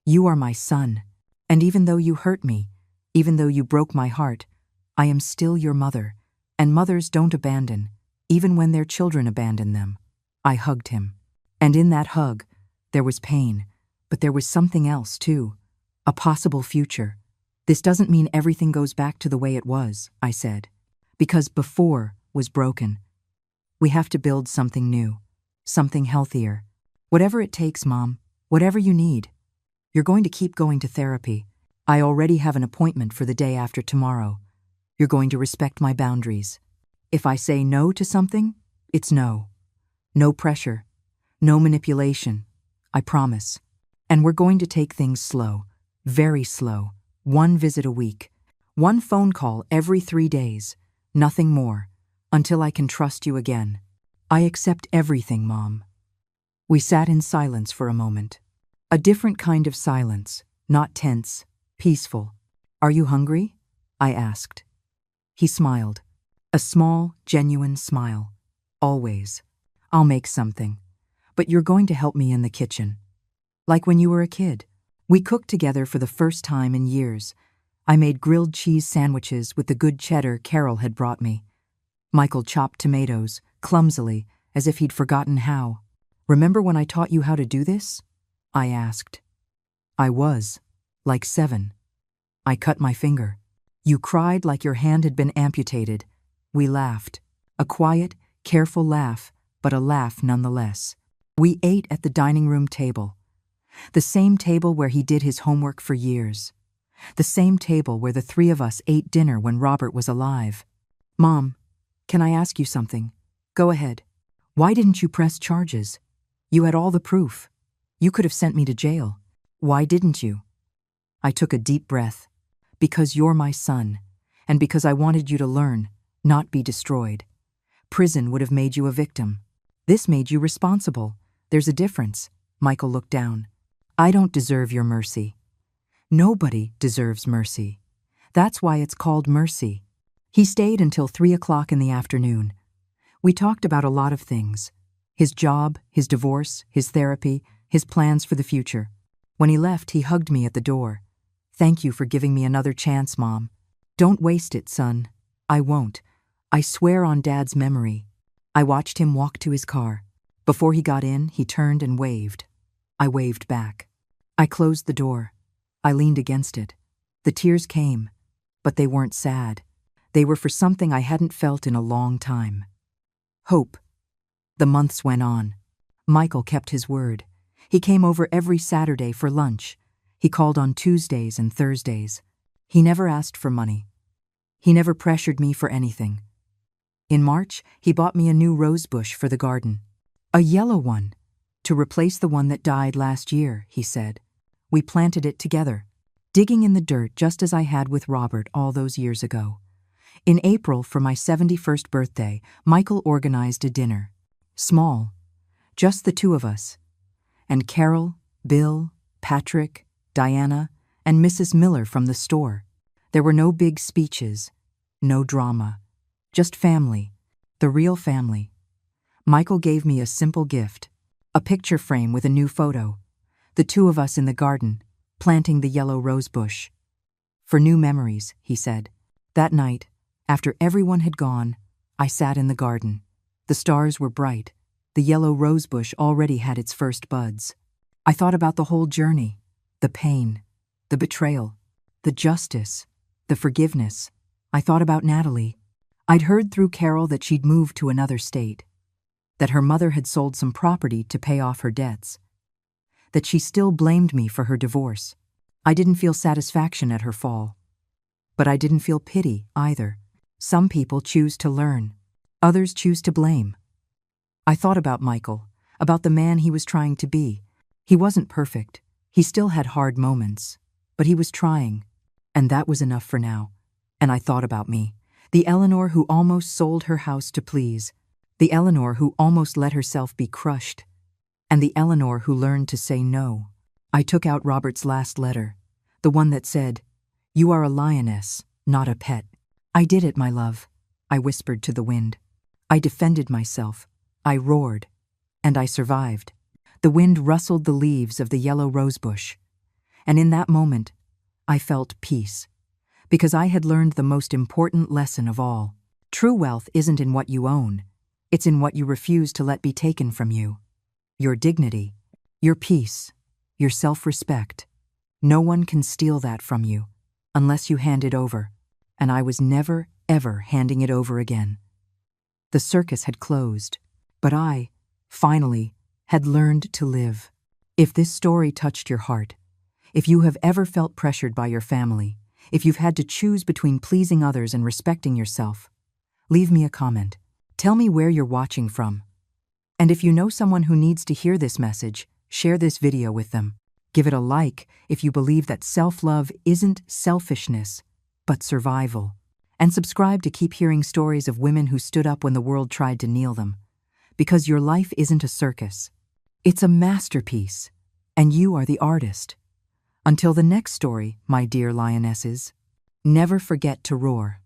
You are my son. And even though you hurt me, even though you broke my heart, I am still your mother. And mothers don't abandon, even when their children abandon them." I hugged him. And in that hug, there was pain. But there was something else, too. A possible future. "This doesn't mean everything goes back to the way it was," I said. "Because before was broken. We have to build something new. Something healthier. Whatever it takes, Mom. Whatever you need. You're going to keep going to therapy. I already have an appointment for the day after tomorrow. You're going to respect my boundaries. If I say no to something, it's no. No pressure. No manipulation. I promise. And we're going to take things slow. Very slow. 1 visit a week. 1 phone call every 3 days. Nothing more. Until I can trust you again. I accept everything, Mom." We sat in silence for a moment. A different kind of silence. Not tense. Peaceful. "Are you hungry?" I asked. He smiled. A small, genuine smile. "Always. I'll make something. But you're going to help me in the kitchen. Like when you were a kid." We cooked together for the first time in years. I made grilled cheese sandwiches with the good cheddar Carol had brought me. Michael chopped tomatoes, clumsily, as if he'd forgotten how. "Remember when I taught you how to do this?" I asked. I was, like 7. I cut my finger. You cried like your hand had been amputated. We laughed. A quiet, careful laugh, but a laugh nonetheless. We ate at the dining room table. The same table where he did his homework for years. The same table where the three of us ate dinner when Robert was alive. Mom, can I ask you something? Go ahead. Why didn't you press charges? You had all the proof. You could have sent me to jail. Why didn't you? I took a deep breath. Because you're my son, and because I wanted you to learn, not be destroyed. Prison would have made you a victim. This made you responsible. There's a difference. Michael looked down. I don't deserve your mercy. Nobody deserves mercy. That's why it's called mercy. He stayed until 3 o'clock in the afternoon. We talked about a lot of things. His job, his divorce, his therapy, his plans for the future. When he left, he hugged me at the door. Thank you for giving me another chance, Mom. Don't waste it, son. I won't. I swear on Dad's memory. I watched him walk to his car. Before he got in, he turned and waved. I waved back. I closed the door. I leaned against it. The tears came, but they weren't sad. They were for something I hadn't felt in a long time. Hope. The months went on. Michael kept his word. He came over every Saturday for lunch. He called on Tuesdays and Thursdays. He never asked for money. He never pressured me for anything. In March, he bought me a new rose bush for the garden. A yellow one, to replace the one that died last year, he said. We planted it together, digging in the dirt just as I had with Robert all those years ago. In April, for my 71st birthday, Michael organized a dinner. Small, just the two of us. And Carol, Bill, Patrick, Diana, and Mrs. Miller from the store. There were no big speeches, no drama, just family, the real family. Michael gave me a simple gift, a picture frame with a new photo, the two of us in the garden, planting the yellow rose bush. For new memories, he said. That night, after everyone had gone, I sat in the garden. The stars were bright. The yellow rose bush already had its first buds. I thought about the whole journey, the pain, the betrayal, the justice, the forgiveness. I thought about Natalie. I'd heard through Carol that she'd moved to another state, that her mother had sold some property to pay off her debts, that she still blamed me for her divorce. I didn't feel satisfaction at her fall. But I didn't feel pity either. Some people choose to learn. Others choose to blame. I thought about Michael, about the man he was trying to be. He wasn't perfect. He still had hard moments. But he was trying. And that was enough for now. And I thought about me, the Eleanor who almost sold her house to please, the Eleanor who almost let herself be crushed, and the Eleanor who learned to say no. I took out Robert's last letter, the one that said, "You are a lioness, not a pet." I did it, my love, I whispered to the wind. I defended myself. I roared. And I survived. The wind rustled the leaves of the yellow rosebush. And in that moment, I felt peace. Because I had learned the most important lesson of all. True wealth isn't in what you own. It's in what you refuse to let be taken from you. Your dignity, your peace, your self-respect. No one can steal that from you unless you hand it over. And I was never, ever handing it over again. The circus had closed, but I, finally, had learned to live. If this story touched your heart, if you have ever felt pressured by your family, if you've had to choose between pleasing others and respecting yourself, leave me a comment. Tell me where you're watching from. And if you know someone who needs to hear this message, share this video with them. Give it a like if you believe that self-love isn't selfishness, but survival. And subscribe to keep hearing stories of women who stood up when the world tried to kneel them. Because your life isn't a circus. It's a masterpiece, and you are the artist. Until the next story, my dear lionesses, never forget to roar.